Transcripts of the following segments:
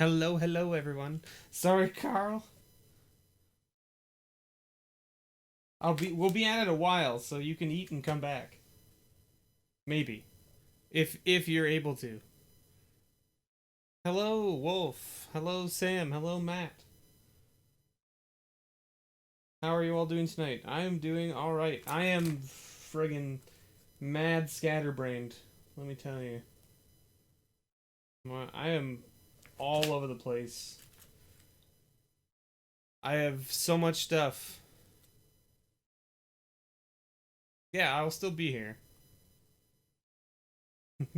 Hello, hello, everyone. Sorry, Carl. We'll be at it a while, so you can eat and come back. Maybe, if you're able to. Hello, Wolf. Hello, Sam. Hello, Matt. How are you all doing tonight? I am doing all right. I am friggin' mad scatterbrained. Let me tell you. I am all over the place. I have so much stuff. Yeah, I'll still be here.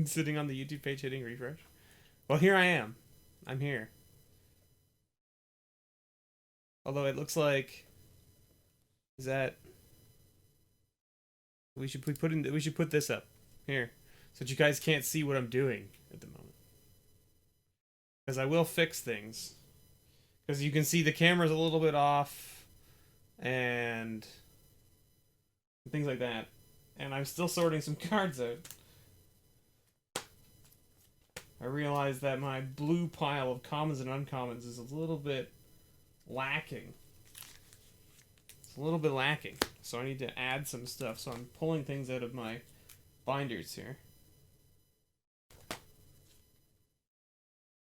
Sitting on the YouTube page hitting refresh. Well, here I am. I'm here. Although it looks like is that we should put this up here so that you guys can't see what I'm doing at the moment. Because I will fix things. Because you can see the camera's a little bit off and things like that. And I'm still sorting some cards out. I realize that my blue pile of commons and uncommons is a little bit lacking. It's a little bit lacking. So I need to add some stuff. So I'm pulling things out of my binders here.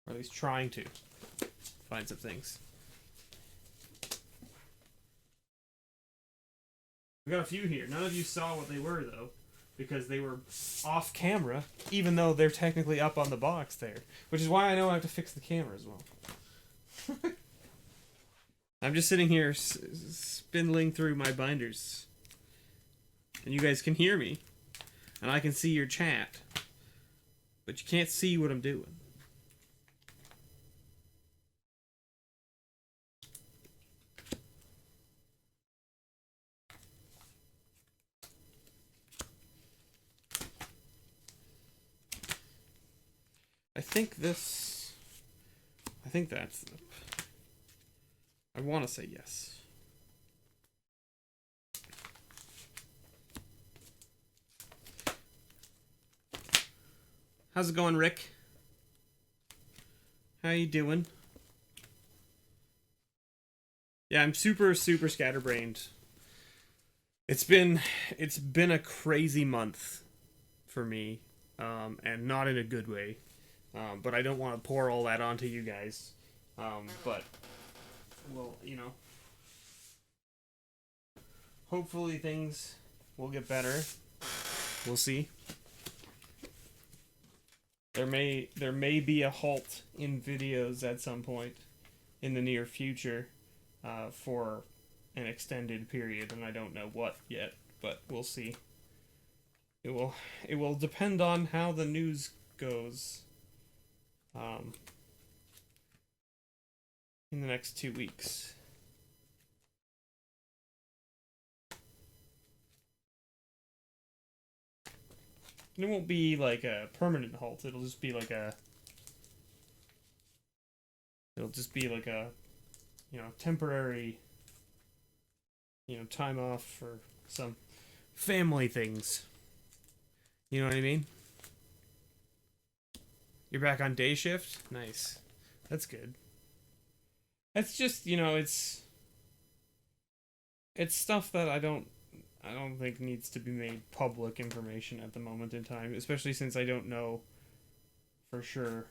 Or at least trying to find some things. We got a few here. None of you saw what they were, though, because they were off camera, even though they're technically up on the box there. Which is why I know I have to fix the camera as well. I'm just sitting here spindling through my binders. And you guys can hear me. And I can see your chat. But you can't see what I'm doing. I think that's the... I want to say yes. How's it going, Rick? How you doing? Yeah, I'm super scatterbrained. It's been a crazy month for me, and not in a good way. But I don't want to pour all that onto you guys. But, well, you know, hopefully things will get better. We'll see. There may be a halt in videos at some point in the near future, for an extended period, and I don't know what yet, but we'll see. It will depend on how the news goes. In the next 2 weeks. And it won't be like a permanent halt. It'll just be like a temporary, time off for some family things. You know what I mean? You're back on day shift? Nice. That's good. That's just, it's stuff that I don't think needs to be made public information at the moment in time, especially since I don't know for sure.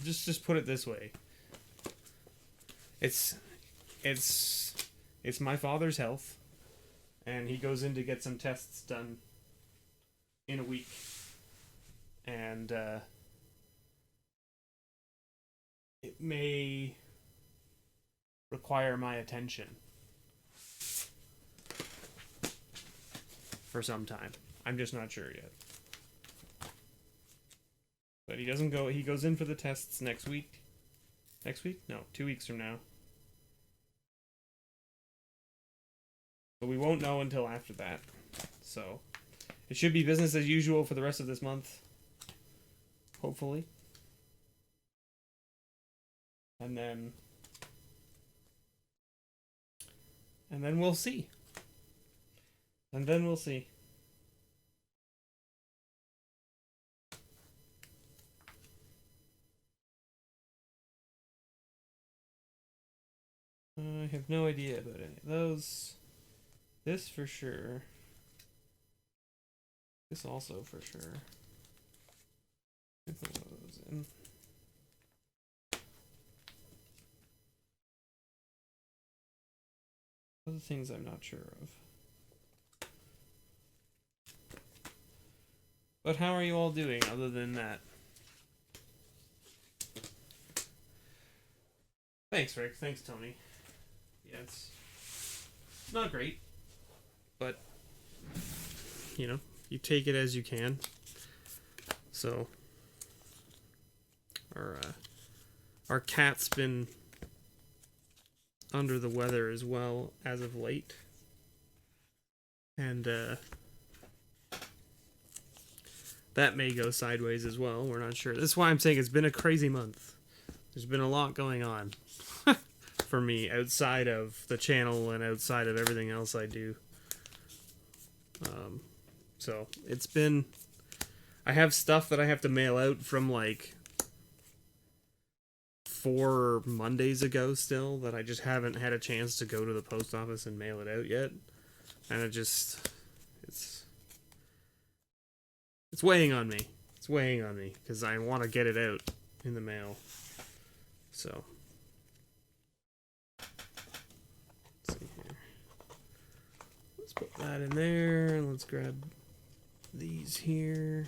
Just put it this way. It's my father's health, and he goes in to get some tests done in a week. And it may require my attention for some time. I'm just not sure yet. But he goes in for the tests next week. Next week? No, 2 weeks from now. But we won't know until after that. So, it should be business as usual for the rest of this month. Hopefully. And then we'll see. I have no idea about any of those. This for sure. This also for sure. Put one of those in. Other things I'm not sure of. But how are you all doing other than that? Thanks, Rick. Thanks, Tony. Yeah, it's not great. But, you know, you take it as you can. So, our cat's been under the weather as well as of late. And, that may go sideways as well. We're not sure. That's why I'm saying it's been a crazy month. There's been a lot going on for me outside of the channel and outside of everything else I do. So it's been... I have stuff that I have to mail out from like 4 Mondays ago still that I just haven't had a chance to go to the post office and mail it out yet. And it just... It's weighing on me. It's weighing on me because I want to get it out in the mail. So, let's see here. Let's put that in there and let's grab these here.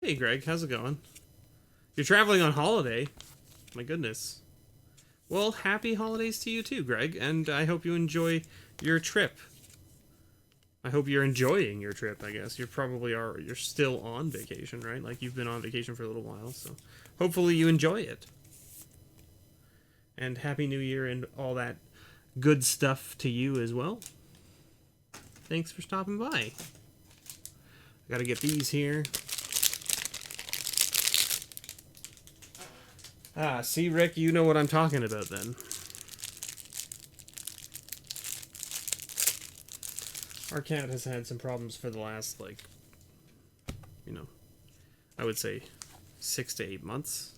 Hey Greg, how's it going? You're traveling on holiday? My goodness. Well, happy holidays to you too, Greg, and I hope you enjoy your trip. I hope you're enjoying your trip, I guess. You're still on vacation, right? Like, you've been on vacation for a little while, so hopefully you enjoy it. And Happy New Year and all that good stuff to you as well. Thanks for stopping by. I gotta get these here. Ah, see, Rick, you know what I'm talking about then. Our cat has had some problems for the last, like, you know, I would say 6 to 8 months.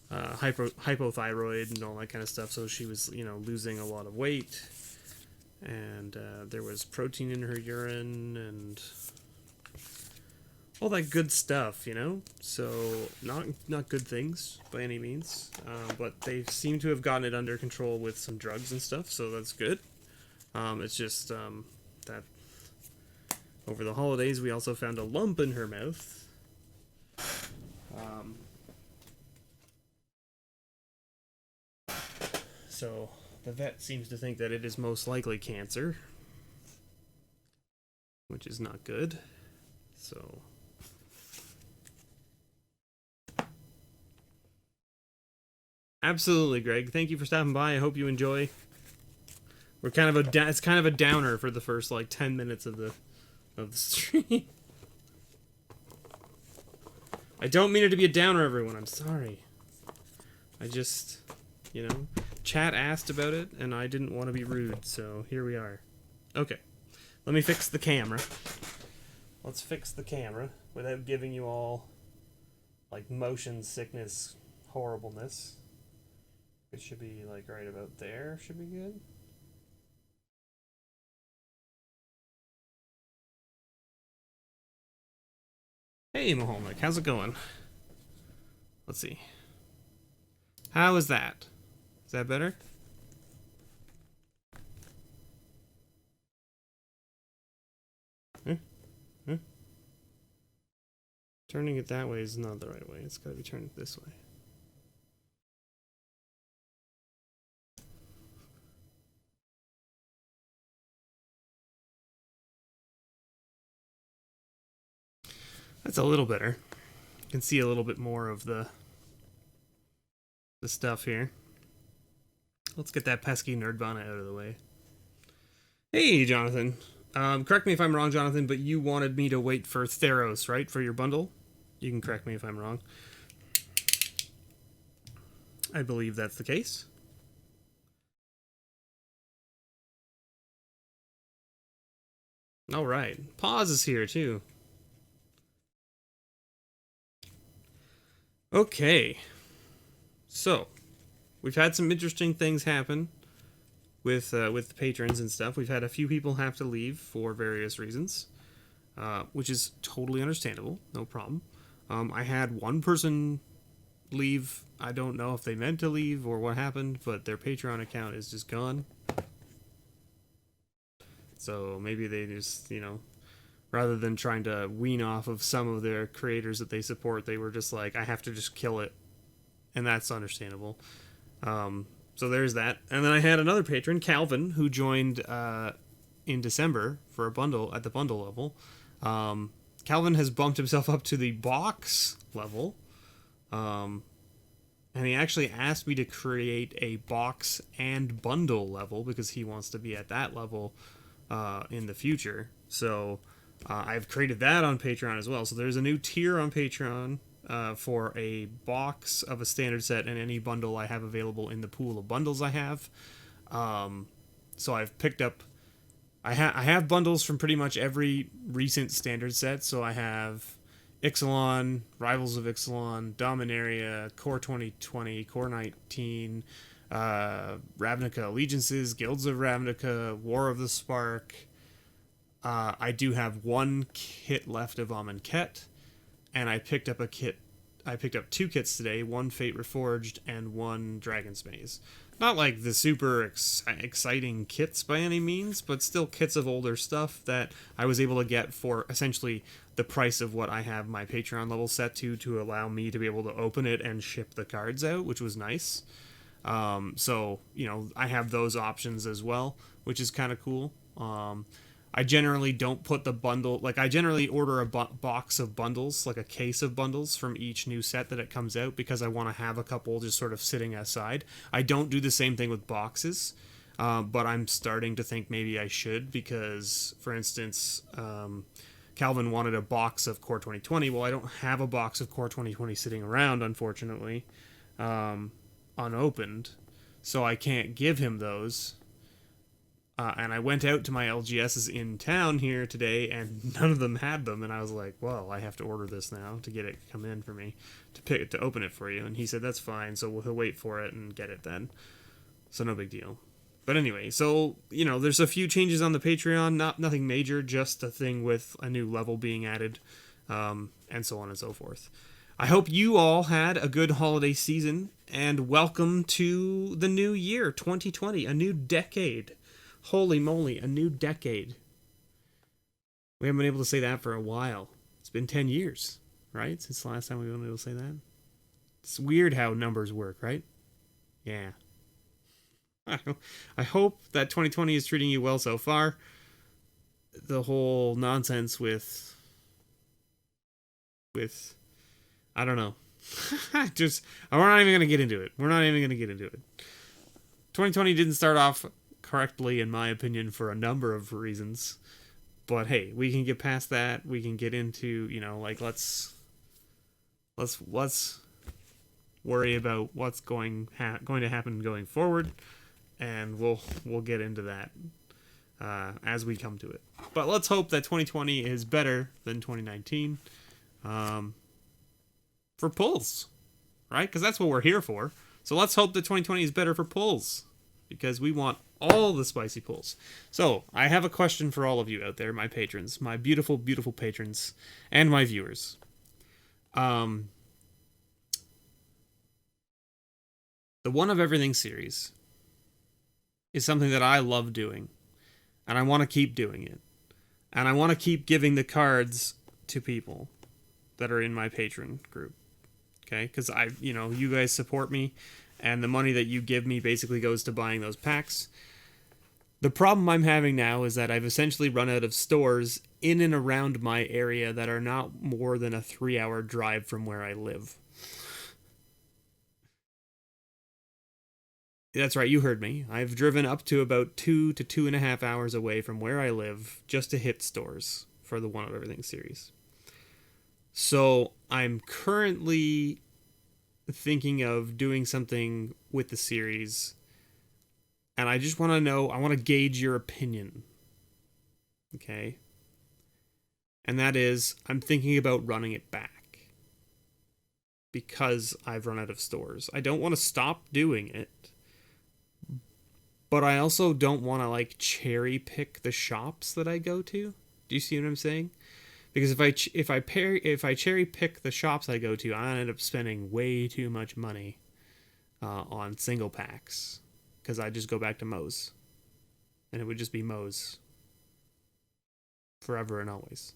Hypothyroid and all that kind of stuff, so she was, you know, losing a lot of weight. And there was protein in her urine and all that good stuff, you know? So, not good things by any means. But they seem to have gotten it under control with some drugs and stuff, so that's good. It's just that over the holidays we also found a lump in her mouth. So the vet seems to think that it is most likely cancer, which is not good. So absolutely, Greg. Thank you for stopping by. I hope you enjoy. We're kind of it's kind of a downer for the first like 10 minutes of the stream. I don't mean it to be a downer, everyone. I'm sorry. I just, you know, chat asked about it and I didn't want to be rude, so here we are. Okay. Let me fix the camera. Let's fix the camera without giving you all like motion sickness horribleness. It should be like right about there. Should be good. Hey, Mahomek, how's it going? Let's see. How is that? Is that better? Turning it that way is not the right way. It's got to be turned this way. That's a little better. You can see a little bit more of the stuff here. Let's get that pesky Nerdvana out of the way. Hey, Jonathan. Correct me if I'm wrong, Jonathan, but you wanted me to wait for Theros, right? For your bundle? You can correct me if I'm wrong. I believe that's the case. Alright. Pause is here, too. Okay, so we've had some interesting things happen with the patrons and stuff. We've had a few people have to leave for various reasons, which is totally understandable. No problem. I had one person leave. I don't know if they meant to leave or what happened, but their Patreon account is just gone. So maybe they just, rather than trying to wean off of some of their creators that they support, they were just like, I have to just kill it. And that's understandable. So there's that. And then I had another patron, Calvin, who joined in December for a bundle at the bundle level. Calvin has bumped himself up to the box level. And he actually asked me to create a box and bundle level because he wants to be at that level in the future. So I've created that on Patreon as well. So there's a new tier on Patreon for a box of a standard set and any bundle I have available in the pool of bundles I have. So I've picked up... I have bundles from pretty much every recent standard set. So I have Ixalan, Rivals of Ixalan, Dominaria, Core 2020, Core 19, Ravnica Allegiances, Guilds of Ravnica, War of the Spark. I do have one kit left of Amonkhet, and I picked up two kits today, one Fate Reforged and one Dragon's Maze. Not like the super exciting kits by any means, but still kits of older stuff that I was able to get for essentially the price of what I have my Patreon level set to allow me to be able to open it and ship the cards out, which was nice. So, I have those options as well, which is kind of cool. I generally don't put the bundle... I generally order a box of bundles, like a case of bundles from each new set that it comes out, because I want to have a couple just sort of sitting aside. I don't do the same thing with boxes, but I'm starting to think maybe I should, because, for instance, Calvin wanted a box of Core 2020. Well, I don't have a box of Core 2020 sitting around, unfortunately, unopened, so I can't give him those. And I went out to my LGSs in town here today, and none of them had them. And I was like, well, I have to order this now to get it come in for me, to open it for you. And he said, that's fine, so he'll wait for it and get it then. So no big deal. But anyway, so, there's a few changes on the Patreon. Nothing major, just a thing with a new level being added, and so on and so forth. I hope you all had a good holiday season, and welcome to the new year, 2020, a new decade. Holy moly, a new decade. We haven't been able to say that for a while. It's been 10 years, right? Since the last time we've been able to say that. It's weird how numbers work, right? Yeah. I hope that 2020 is treating you well so far. The whole nonsense with I don't know. We're not even going to get into it. 2020 didn't start off correctly, in my opinion, for a number of reasons, but hey, we can get past that. We can get into, let's worry about what's going to happen going forward, and we'll get into that as we come to it. But let's hope that 2020 is better than 2019 for pulls, right? Because that's what we're here for. So let's hope that 2020 is better for pulls, because we want all the spicy pulls. So, I have a question for all of you out there, my patrons, my beautiful, beautiful patrons, and my viewers. The One of Everything series is something that I love doing, and I want to keep doing it. And I want to keep giving the cards to people that are in my patron group. Okay? Because you guys support me, and the money that you give me basically goes to buying those packs. The problem I'm having now is that I've essentially run out of stores in and around my area that are not more than a 3-hour drive from where I live. That's right, you heard me. I've driven up to about 2 to 2.5 hours away from where I live just to hit stores for the One of Everything series. So I'm currently thinking of doing something with the series, and I just want to know, I want to gauge your opinion. Okay? And that is, I'm thinking about running it back. because I've run out of stores. I don't want to stop doing it, but I also don't want to like cherry pick the shops that I go to. Do you see what I'm saying? Because if I cherry pick the shops I go to, I end up spending way too much money on single packs, because I just go back to Moe's, and it would just be Moe's forever and always.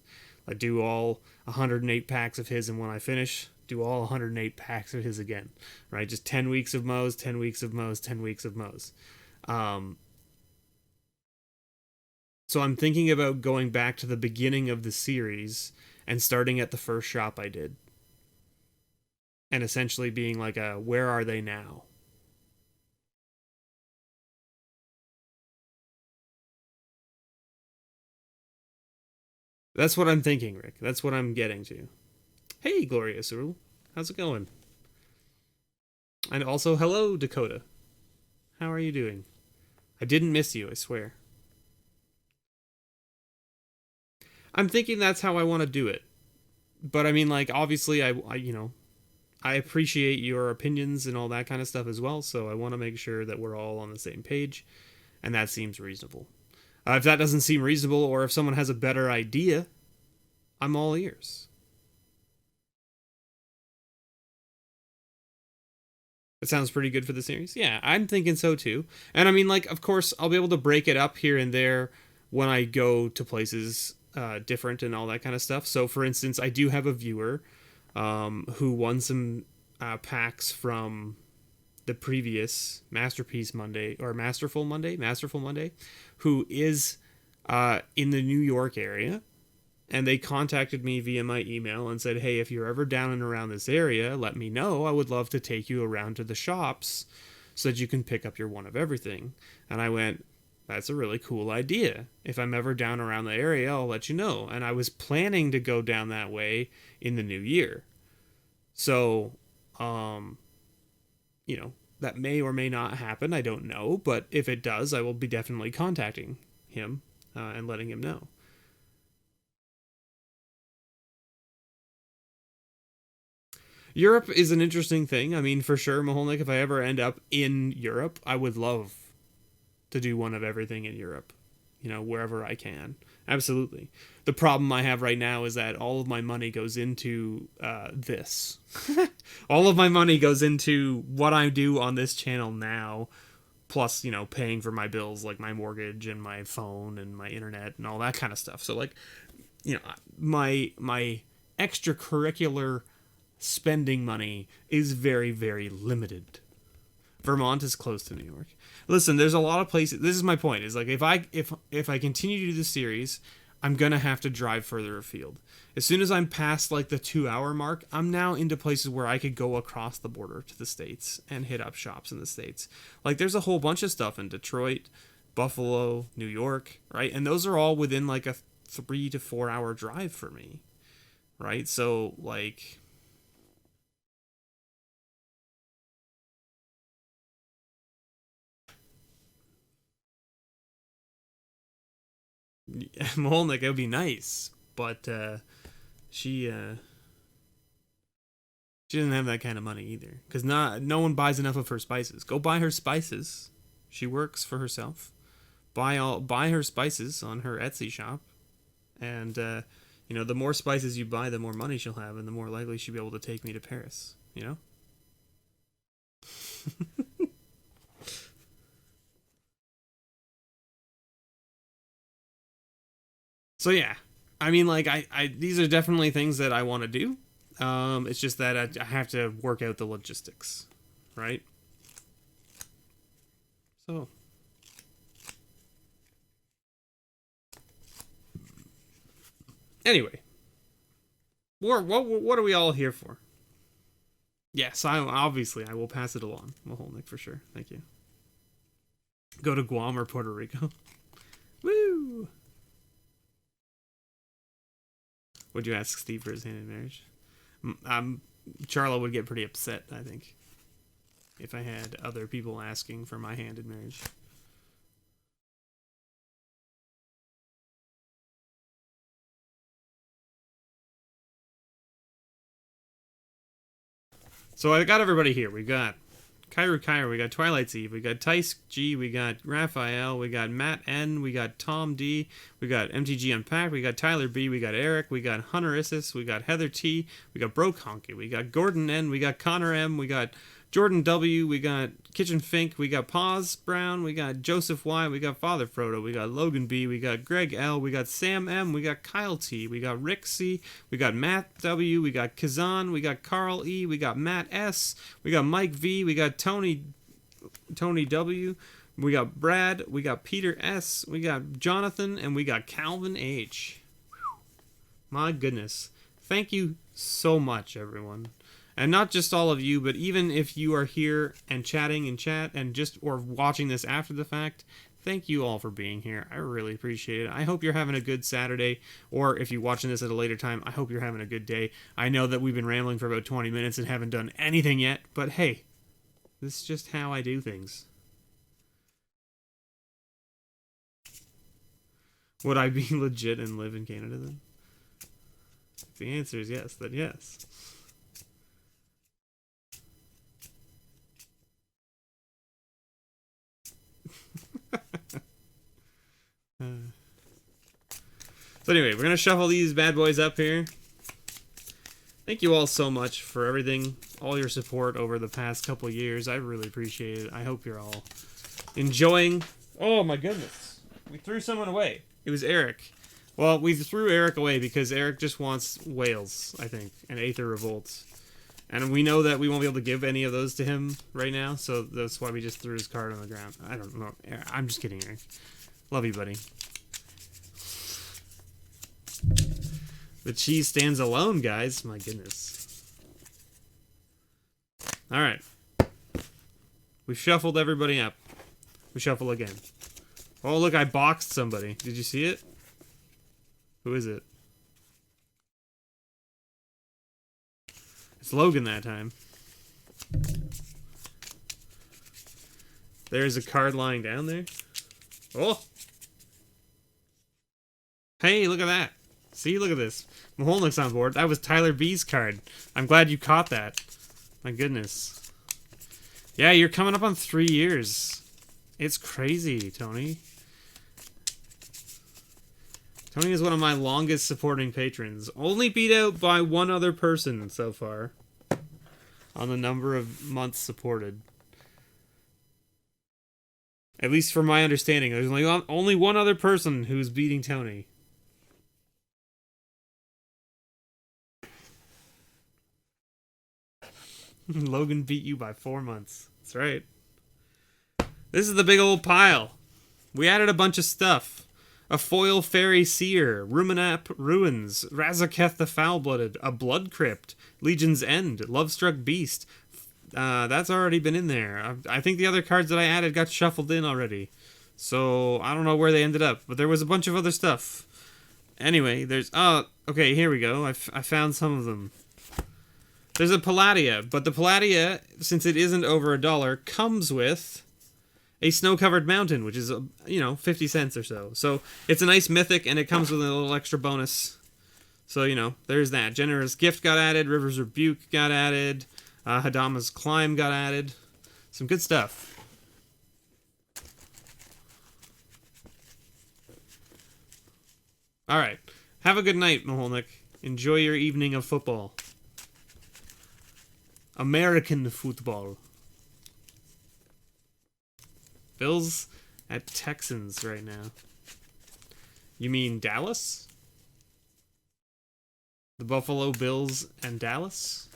I do all 108 packs of his, and when I finish, do all 108 packs of his again, right? Just 10 weeks of Moe's, 10 weeks of Moe's, 10 weeks of Moe's. So I'm thinking about going back to the beginning of the series and starting at the first shop I did, and essentially being like a, where are they now? That's what I'm thinking, Rick. That's what I'm getting to. Hey, Glorious Rule. How's it going? And also, hello, Dakota. How are you doing? I didn't miss you, I swear. I'm thinking that's how I want to do it. But I mean, like, obviously, I appreciate your opinions and all that kind of stuff as well, so I want to make sure that we're all on the same page, and that seems reasonable. If that doesn't seem reasonable, or if someone has a better idea, I'm all ears. It sounds pretty good for the series. Yeah, I'm thinking so too. And I mean, like, of course, I'll be able to break it up here and there when I go to places different and all that kind of stuff. So, for instance, I do have a viewer who won some packs from the previous Masterpiece Monday, or Masterful Monday, who is in the New York area. And they contacted me via my email and said, hey, if you're ever down and around this area, let me know. I would love to take you around to the shops so that you can pick up your one of everything. And I went, that's a really cool idea. If I'm ever down around the area, I'll let you know. And I was planning to go down that way in the new year. So, that may or may not happen. I don't know. But if it does, I will be definitely contacting him and letting him know. Europe is an interesting thing. I mean, for sure, Maholnik, if I ever end up in Europe, I would love to do one of everything in Europe, wherever I can. Absolutely. The problem I have right now is that all of my money goes into this. All of my money goes into what I do on this channel now, plus, paying for my bills, like my mortgage and my phone and my internet and all that kind of stuff. So, like, my extracurricular spending money is very, very limited. Vermont is close to New York. Listen, there's a lot of places. This is my point. Is like if I continue to do this series, I'm gonna have to drive further afield. As soon as I'm past like the 2-hour mark, I'm now into places where I could go across the border to the States and hit up shops in the States. Like there's a whole bunch of stuff in Detroit, Buffalo, New York, right? And those are all within like a 3 to 4 hour drive for me, right? So like. Molnick, it would be nice, but she doesn't have that kind of money either, because no one buys enough of her spices. Go buy her spices. She works for herself. Buy her spices on her Etsy shop, and the more spices you buy, the more money she'll have, and the more likely she'll be able to take me to Paris. So yeah, I mean, like I these are definitely things that I want to do. It's just that I have to work out the logistics, right? So anyway, what are we all here for? Yes, I will pass it along, Maholnik, for sure. Thank you. Go to Guam or Puerto Rico. Woo! Would you ask Steve for his hand in marriage? Charlo would get pretty upset, I think, if I had other people asking for my hand in marriage. So I got everybody here. We got Kyra, we got Twilight's Eve, we got Tice G, we got Raphael, we got Matt N, we got Tom D, we got MTG Unpacked, we got Tyler B, we got Eric, we got Hunter Issis, we got Heather T, we got Broke Honky, we got Gordon N, we got Connor M, we got Jordan W, we got Kitchen Fink, we got Paz Brown, we got Joseph Y, we got Father Frodo, we got Logan B, we got Greg L, we got Sam M, we got Kyle T, we got Rick C, we got Matt W, we got Kazan, we got Carl E, we got Matt S, we got Mike V, we got Tony W, we got Brad, we got Peter S, we got Jonathan, and we got Calvin H. Whew. My goodness. Thank you so much, everyone. And not just all of you, but even if you are here and chatting in chat and just or watching this after the fact, thank you all for being here. I really appreciate it. I hope you're having a good Saturday, or if you're watching this at a later time, I hope you're having a good day. I know that we've been rambling for about 20 minutes and haven't done anything yet, but hey, this is just how I do things. Would I be legit and live in Canada then? If the answer is yes, then yes. So anyway, we're going to shuffle these bad boys up here. Thank you all so much for everything, all your support over the past couple of years. I really appreciate it. I hope you're all enjoying. Oh my goodness. We threw someone away. It was Eric. Well, we threw Eric away because Eric just wants whales, I think, and Aether Revolts. And we know that we won't be able to give any of those to him right now, so that's why we just threw his card on the ground. I don't know. I'm just kidding, Eric. Love you, buddy. The cheese stands alone, guys. My goodness. Alright. We shuffled everybody up. We shuffle again. Oh, look, I boxed somebody. Did you see it? Who is it? It's Logan that time. There's a card lying down there. Oh! Hey, look at that. See, look at this. Maholnick's on board. That was Tyler B's card. I'm glad you caught that. My goodness. Yeah, you're coming up on 3 years. It's crazy, Tony. Tony is one of my longest supporting patrons. Only beat out by one other person so far. On the number of months supported. At least from my understanding. There's only one other person who's beating Tony. Logan beat you by 4 months. That's right. This is the big old pile. We added a bunch of stuff. A foil fairy seer, Ruminap Ruins, Razaketh the Foul-Blooded, a Blood Crypt, Legion's End, Lovestruck Beast. That's already been in there. I think the other cards that I added got shuffled in already. So, I don't know where they ended up. But there was a bunch of other stuff. Anyway, there's... okay, here we go. I found some of them. There's a Palladia, but the Palladia, since it isn't over $1, comes with a snow-covered mountain, which is, 50 cents or so. So, it's a nice mythic, and it comes with a little extra bonus. So, there's that. Generous Gift got added, River's Rebuke got added, Hadama's Climb got added. Some good stuff. Alright. Have a good night, Maholnick. Enjoy your evening of football. American football. Bills at Texans right now. You mean Dallas? The Buffalo Bills and Dallas?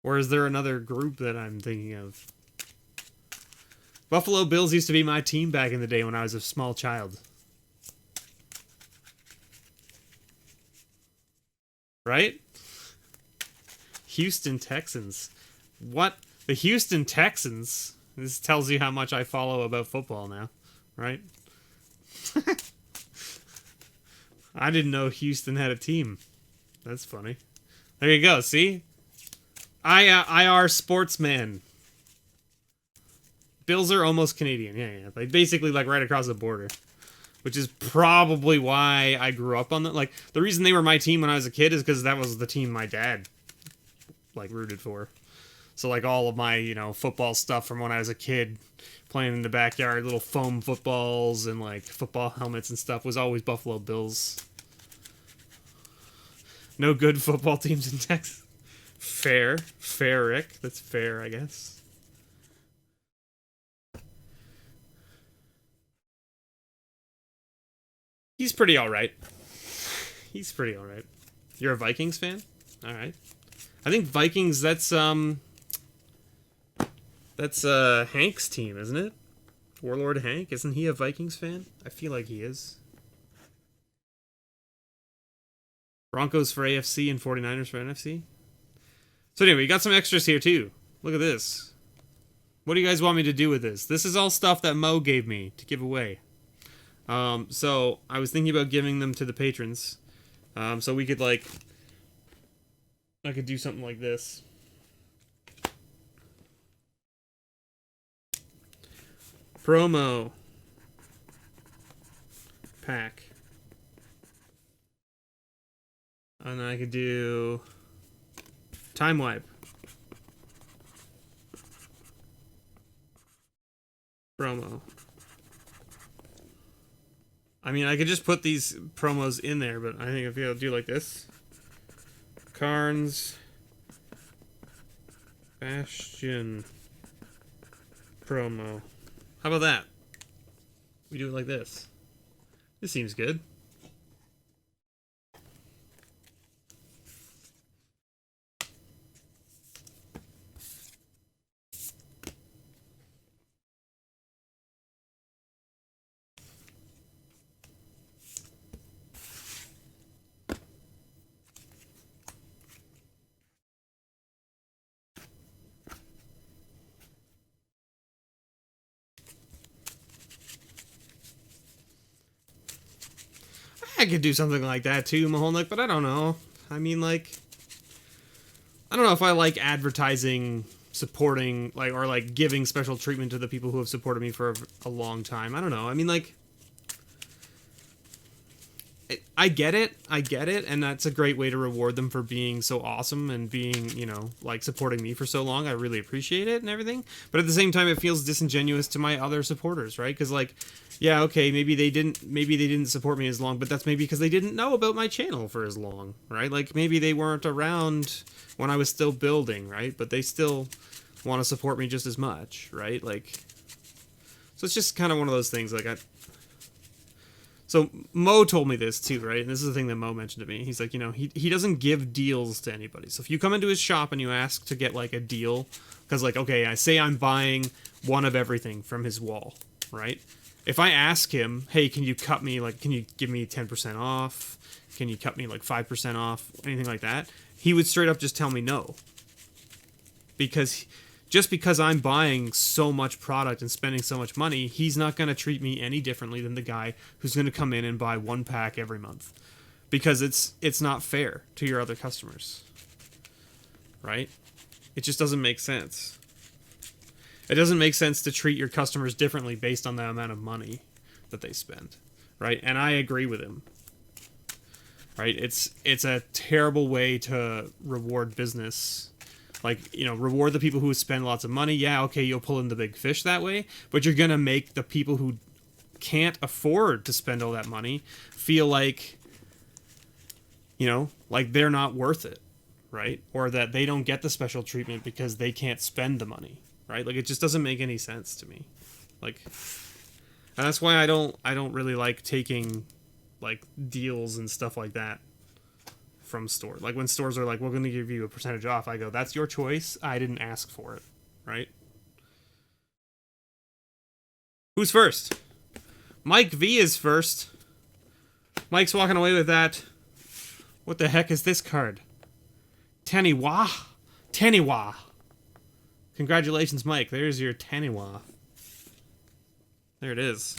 Or is there another group that I'm thinking of? Buffalo Bills used to be my team back in the day when I was a small child. Right? Houston Texans. What? The Houston Texans? This tells you how much I follow about football now, right? I didn't know Houston had a team. That's funny. There you go, see? IR sportsman. Bills are almost Canadian. Yeah. Like basically like right across the border. which is probably why I grew up on them. Like, the reason they were my team when I was a kid is because that was the team my dad, like, rooted for. So, like, all of my, you know, football stuff from when I was a kid, playing in the backyard, little foam footballs and, like, football helmets and stuff, was always Buffalo Bills. No good football teams in Texas. Fair. Fair, Rick. That's fair, I guess. He's pretty alright. He's pretty alright. You're a Vikings fan? Alright. I think Vikings, that's Hank's team, isn't it? Warlord Hank? Isn't he a Vikings fan? I feel like he is. Broncos for AFC and 49ers for NFC. So anyway, we got some extras here too. Look at this. What do you guys want me to do with this? This is all stuff that Mo gave me to give away. So I was thinking about giving them to the patrons. So we could, like, I could do something like this. Promo pack. And I could do time wipe. Promo. I mean, I could just put these promos in there, but I think if I'll do like this. Carnes. Bastion. Promo. How about that? We do it like this. This seems good. I could do something like that too, Maholnik, but I don't know. I mean, like, I don't know if I like advertising, supporting, like, or like giving special treatment to the people who have supported me for a long time. I don't know. I mean, like, I get it, and that's a great way to reward them for being so awesome and being, you know, like, supporting me for so long. I really appreciate it and everything. But at the same time, it feels disingenuous to my other supporters, right? Because, like, yeah, okay, maybe they didn't support me as long, but that's maybe because they didn't know about my channel for as long, right? Like, maybe they weren't around when I was still building, right? But they still want to support me just as much, right? Like, so it's just kind of one of those things, like, so Mo told me this too, right? And this is the thing that Mo mentioned to me. He's like, you know, he doesn't give deals to anybody. So if you come into his shop and you ask to get, like, a deal, because, like, okay, I say I'm buying one of everything from his wall, right? If I ask him, hey, can you cut me, like, can you give me 10% off? Can you cut me, like, 5% off? Anything like that? He would straight up just tell me no. Because just because I'm buying so much product and spending so much money, he's not going to treat me any differently than the guy who's going to come in and buy one pack every month. Because it's not fair to your other customers. Right? It just doesn't make sense. It doesn't make sense to treat your customers differently based on the amount of money that they spend, right? And I agree with him, right? It's a terrible way to reward business. Like, you know, reward the people who spend lots of money. Yeah, okay, you'll pull in the big fish that way, but you're gonna make the people who can't afford to spend all that money feel like, you know, like they're not worth it, right? Or that they don't get the special treatment because they can't spend the money. Right? Like, it just doesn't make any sense to me. Like, and that's why I don't really like taking, like, deals and stuff like that from stores. Like, when stores are like, we're going to give you a percentage off, I go, that's your choice. I didn't ask for it. Right? Who's first? Mike V is first. Mike's walking away with that. What the heck is this card? Taniwa. Taniwa. Congratulations, Mike. There's your Taniwa. There it is.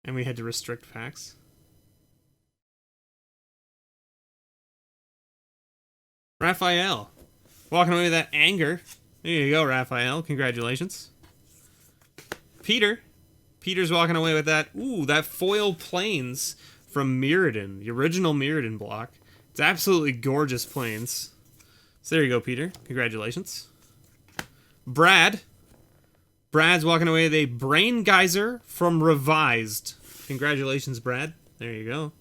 And we had to restrict packs. Raphael. Walking away with that anger. There you go, Raphael. Congratulations. Peter's walking away with that. Ooh, that foil planes from Mirrodin, the original Mirrodin block. It's absolutely gorgeous planes. So there you go, Peter. Congratulations. Brad's walking away with a Brain Geyser from Revised. Congratulations, Brad. There you go.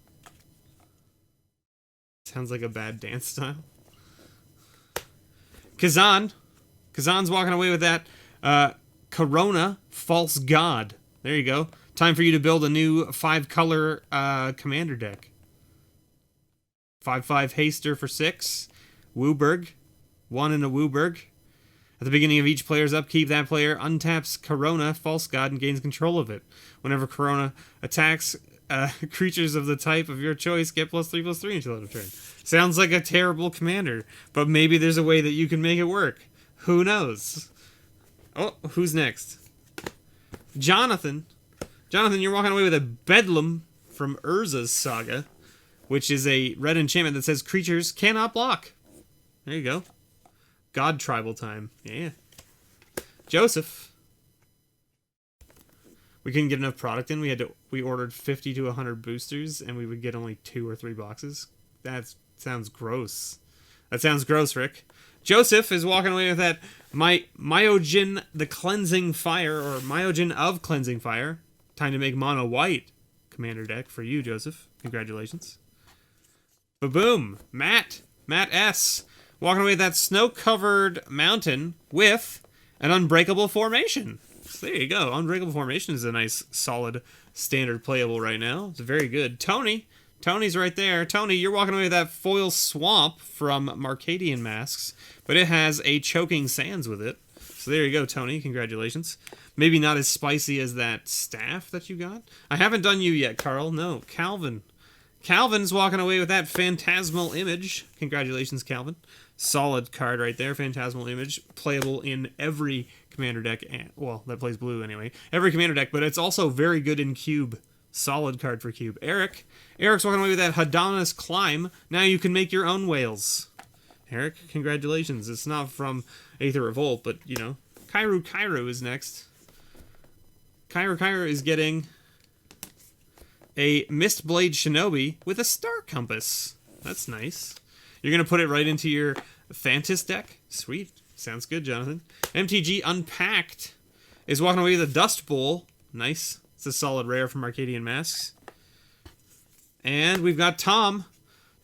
Sounds like a bad dance style. Kazan's walking away with that Corona False God. There you go. Time for you to build a new 5-color commander deck. 5/5 Haster for 6. Wooburg. 1 in a Wooburg. At the beginning of each player's upkeep, that player untaps Corona False God and gains control of it. Whenever Corona attacks creatures of the type of your choice, get +3/+3 until end of turn. Sounds like a terrible commander, but maybe there's a way that you can make it work. Who knows? Oh, who's next? Jonathan. Jonathan, you're walking away with a Bedlam from Urza's Saga, which is a red enchantment that says creatures cannot block. There you go. God Tribal time. Yeah. Joseph. We couldn't get enough product in. We ordered 50 to 100 boosters, and we would get only 2 or 3 boxes. That sounds gross. That sounds gross, Rick. Joseph is walking away with that Myojin the Cleansing Fire, or Myojin of Cleansing Fire. Time to make mono white commander deck for you, Joseph. Congratulations. Ba-boom. Matt S. Walking away with that snow-covered mountain with an Unbreakable Formation. So there you go. Unbreakable Formation is a nice, solid, standard playable right now. It's very good. Tony's right there. Tony, you're walking away with that Foil Swamp from Marcadian Masks, but it has a Choking Sands with it. So there you go, Tony. Congratulations. Maybe not as spicy as that staff that you got. I haven't done you yet, Carl. No, Calvin. Calvin's walking away with that Phantasmal Image. Congratulations, Calvin. Solid card right there. Phantasmal Image. Playable in every commander deck. Well, that plays blue anyway. Every commander deck, but it's also very good in Cube. Solid card for Cube. Eric's walking away with that Hadana's Climb. Now you can make your own whales. Eric, congratulations. It's not from Aether Revolt, but, you know. Kairu is next. Kairu is getting a Mistblade Shinobi with a Star Compass. That's nice. You're going to put it right into your Thantis deck? Sweet. Sounds good, Jonathan. MTG Unpacked is walking away with a Dust Bowl. Nice. It's a solid rare from Arcadian Masks. And we've got Tom.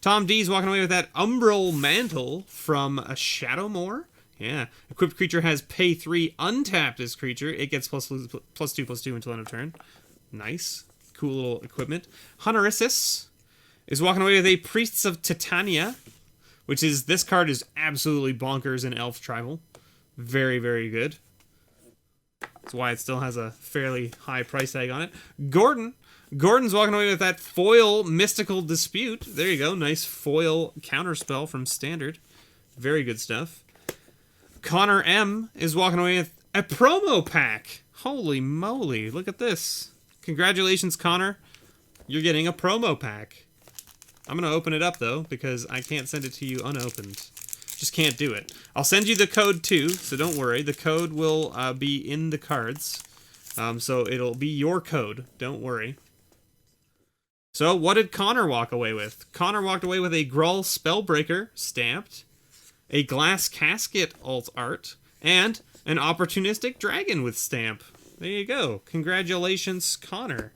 Tom D's walking away with that Umbral Mantle from a Shadowmoor. Yeah. Equipped creature has pay 3, untap this creature. It gets +2/+2 until end of turn. Nice. Cool little equipment. Hunterissus is walking away with a Priests of Titania, which is, this card is absolutely bonkers in Elf Tribal. Very, very good. That's why it still has a fairly high price tag on it. Gordon's walking away with that Foil Mystical Dispute. There you go. Nice foil counterspell from Standard. Very good stuff. Connor M is walking away with a promo pack. Holy moly. Look at this. Congratulations, Connor. You're getting a promo pack. I'm going to open it up, though, because I can't send it to you unopened. Just can't do it. I'll send you the code, too, so don't worry. The code will be in the cards. So it'll be your code. Don't worry. So what did Connor walk away with? Connor walked away with a Gruul Spellbreaker stamped, a Glass Casket alt art, and an Opportunistic Dragon with stamp. There you go. Congratulations, Connor.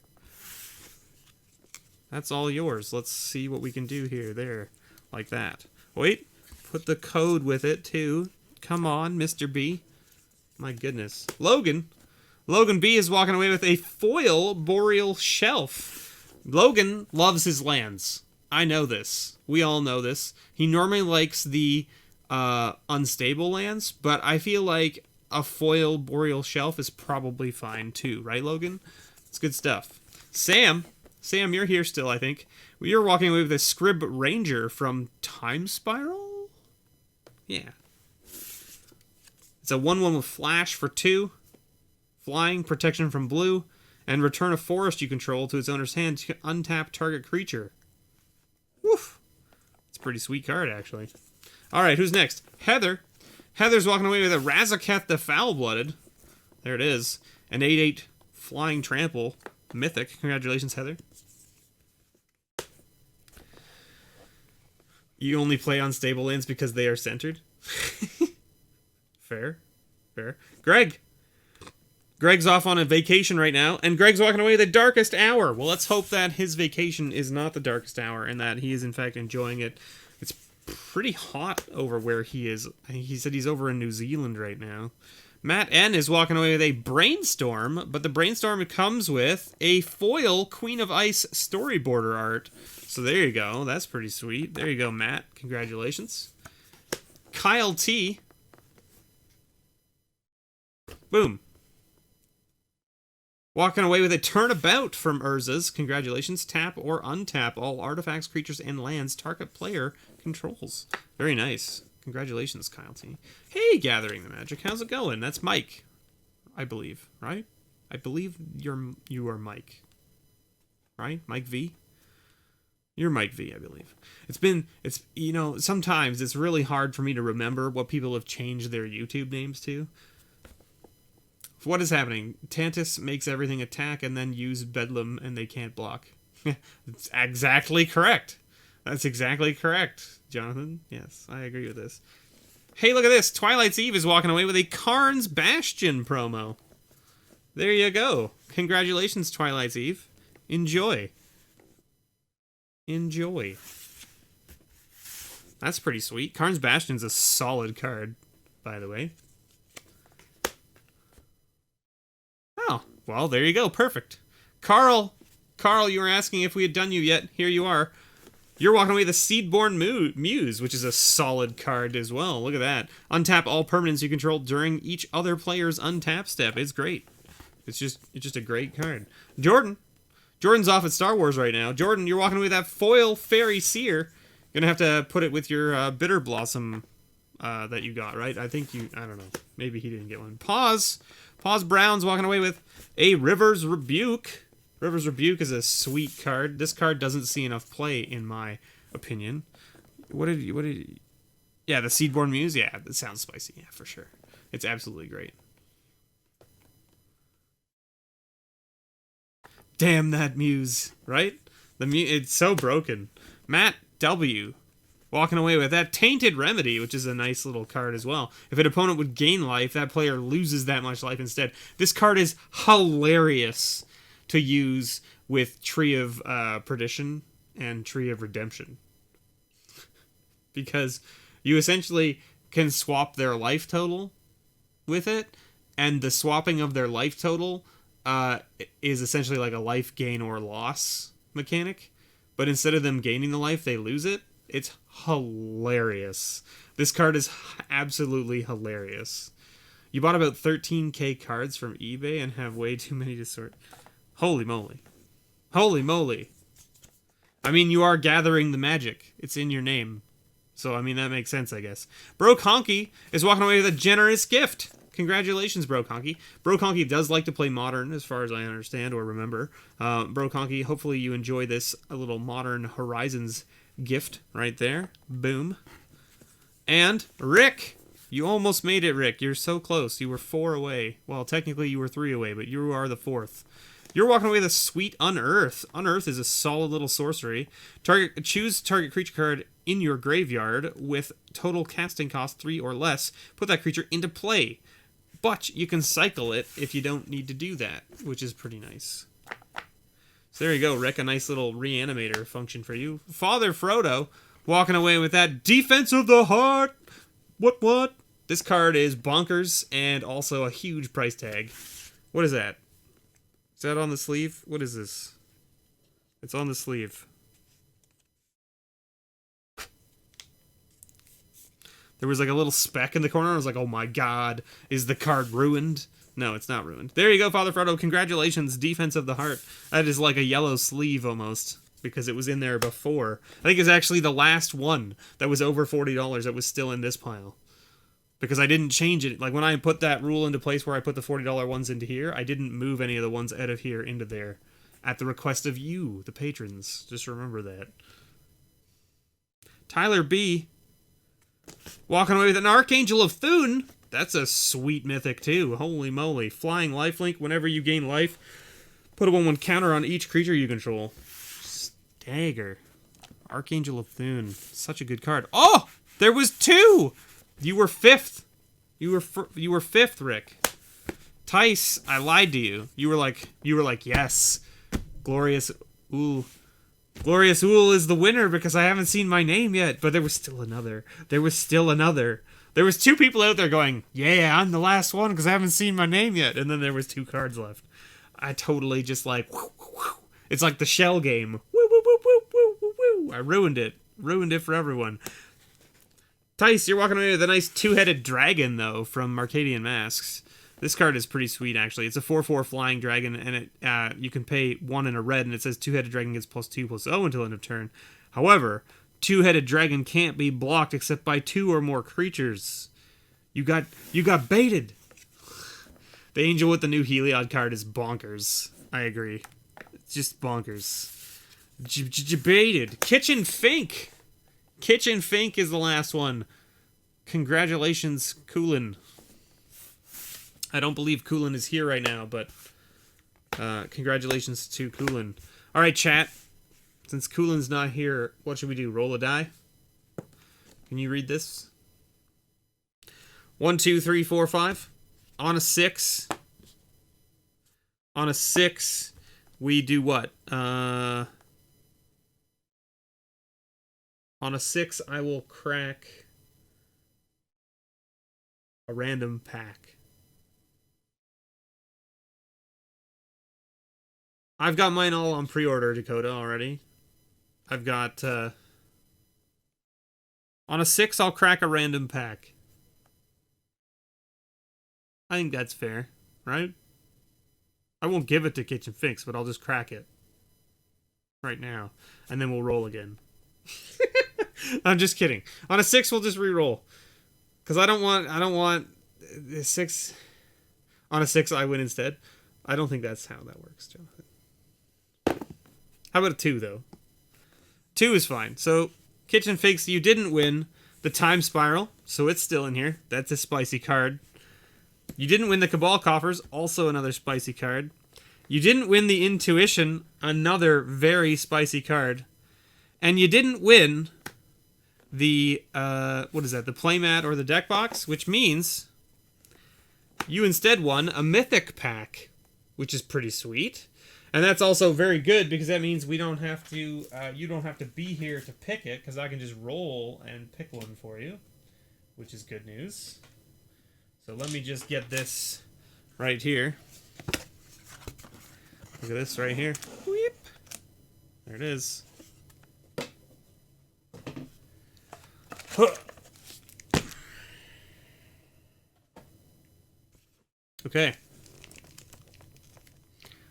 That's all yours. Let's see what we can do here. There. Like that. Wait. Put the code with it, too. Come on, Mr. B. My goodness. Logan B is walking away with a foil Boreal Shelf. Logan loves his lands. I know this. We all know this. He normally likes the unstable lands, but I feel like a foil Boreal Shelf is probably fine too, right, Logan? It's good stuff. Sam, you're here still, I think. You're walking away with a Scrib Ranger from Time Spiral? Yeah. It's a 1/1 with Flash for 2. Flying, protection from blue, and return a forest you control to its owner's hand to untap target creature. Woof. It's a pretty sweet card, actually. Alright, who's next? Heather Heather's walking away with a Razaketh the Foul-Blooded. There it is. An 8/8 Flying Trample. Mythic. Congratulations, Heather. You only play on stable lands because they are centered? Fair. Fair. Greg! Greg's off on a vacation right now, and Greg's walking away the darkest hour. Well, let's hope that his vacation is not the darkest hour, and that he is, in fact, enjoying it. It's pretty hot over where he is. He said he's over in New Zealand right now. Matt N is walking away with a Brainstorm, but the Brainstorm comes with a foil Queen of Ice storyboarder art. So there you go. That's pretty sweet. There you go, Matt. Congratulations. Kyle T. Boom. Walking away with a Turnabout from Urza's. Congratulations. Tap or untap all artifacts, creatures, and lands target player controls. Very nice. Congratulations, Kyle T. Hey, Gathering the Magic. How's it going? That's Mike, I believe, right? I believe you are Mike. Right? Mike V? You're Mike V, I believe. It's you know, sometimes it's really hard for me to remember what people have changed their YouTube names to. What is happening? Tantus makes everything attack and then use Bedlam and they can't block. That's exactly correct. That's exactly correct, Jonathan. Yes, I agree with this. Hey, look at this. Twilight's Eve is walking away with a Karn's Bastion promo. There you go. Congratulations, Twilight's Eve. Enjoy. Enjoy. That's pretty sweet. Karn's Bastion's a solid card, by the way. Oh, well, there you go. Perfect. Carl, you were asking if we had done you yet. Here you are. You're walking away with the Seedborn Muse, which is a solid card as well. Look at that. Untap all permanents you control during each other player's untap step. It's great. It's just a great card. Jordan's off at Star Wars right now. Jordan, you're walking away with that foil Fairy Seer. You're gonna have to put it with your Bitter Blossom that you got, right? I don't know. Maybe he didn't get one. Pause Brown's walking away with a River's Rebuke. River's Rebuke is a sweet card. This card doesn't see enough play, in my opinion. What did you... Yeah, the Seedborn Muse? Yeah, that sounds spicy. Yeah, for sure. It's absolutely great. Damn that Muse, right? It's so broken. Matt W. walking away with that Tainted Remedy, which is a nice little card as well. If an opponent would gain life, that player loses that much life instead. This card is hilarious to use with Tree of Perdition and Tree of Redemption. Because you essentially can swap their life total with it, and the swapping of their life total is essentially like a life gain or loss mechanic. But instead of them gaining the life, they lose it. It's hilarious. This card is absolutely hilarious. You bought about 13k cards from eBay and have way too many to sort. Holy moly. Holy moly. I mean, you are gathering the magic. It's in your name. So, I mean, that makes sense, I guess. Bro Conky is walking away with a generous gift. Congratulations, Bro Conky. Bro Conky does like to play Modern, as far as I understand or remember. Bro Conky, hopefully you enjoy this a little Modern Horizons gift right there. Boom. And Rick, you almost made it, Rick. You're so close. You were 4 away. Well, technically you were 3 away, but you are the 4th. You're walking away with a sweet Unearth. Unearth is a solid little sorcery. Choose target creature card in your graveyard with total casting cost 3 or less. Put that creature into play. But you can cycle it if you don't need to do that, which is pretty nice. So there you go, Rick. A nice little reanimator function for you. Father Frodo walking away with that Defense of the Heart. What? This card is bonkers and also a huge price tag. What is that? Is that on the sleeve? What is this? It's on the sleeve. There was like a little speck in the corner. I was like, oh my god, is the card ruined? No, it's not ruined. There you go, Father Frodo. Congratulations, Defense of the Heart. That is like a yellow sleeve almost, because it was in there before. I think it's actually the last one that was over $40 that was still in this pile. Because I didn't change it. Like when I put that rule into place where I put the $40 ones into here, I didn't move any of the ones out of here into there. At the request of you, the patrons. Just remember that. Tyler B. Walking away with an Archangel of Thune. That's a sweet mythic too. Holy moly. Flying lifelink. Whenever you gain life, put a 1/1 counter on each creature you control. Stagger. Archangel of Thune. Such a good card. Oh! There was 2! You were 5th. You were 5th, Rick. Tice, I lied to you. You were like, yes. Glorious Ool. Glorious Ool is the winner because I haven't seen my name yet. But there was still another. There was 2 people out there going, yeah, I'm the last one because I haven't seen my name yet. And then there was 2 cards left. I totally just like, whoo, whoo. It's like the shell game. Woo, woo, woo, woo, woo, woo, woo. I ruined it. Ruined it for everyone. Tice, you're walking away with a nice 2-headed dragon, though, from Arcadian Masks. This card is pretty sweet, actually. It's a 4/4 flying dragon, and it you can pay 1 in a red, and it says 2-headed dragon gets +2/+0 until end of turn. However, 2-headed dragon can't be blocked except by 2 or more creatures. You got baited. The angel with the new Heliod card is bonkers. I agree. It's just bonkers. Baited. Kitchen Fink. Kitchen Fink is the last one. Congratulations, Kulin. I don't believe Kulin is here right now, but congratulations to Kulin. All right, chat. Since Kulin's not here, what should we do? Roll a die? Can you read this? 1, 2, 3, 4, 5. On a 6. On a 6, we do what? On a 6, I will crack a random pack. I've got mine all on pre-order, Dakota, already. I've got, on a 6, I'll crack a random pack. I think that's fair, right? I won't give it to Kitchen Finks, but I'll just crack it. Right now. And then we'll roll again. I'm just kidding. On a 6, we'll just re-roll. Because I don't want 6. On a 6, I win instead. I don't think that's how that works, Jonathan. How about a 2, though? 2 is fine. So, Kitchen Finks, you didn't win the Time Spiral, so it's still in here. That's a spicy card. You didn't win the Cabal Coffers, also another spicy card. You didn't win the Intuition, another very spicy card. And you didn't win the, what is that, the playmat or the deck box, which means you instead won a Mythic pack, which is pretty sweet. And that's also very good because that means we don't have to, you don't have to be here to pick it, because I can just roll and pick one for you, which is good news. So let me just get this right here. Look at this right here. Weep. There it is. Okay.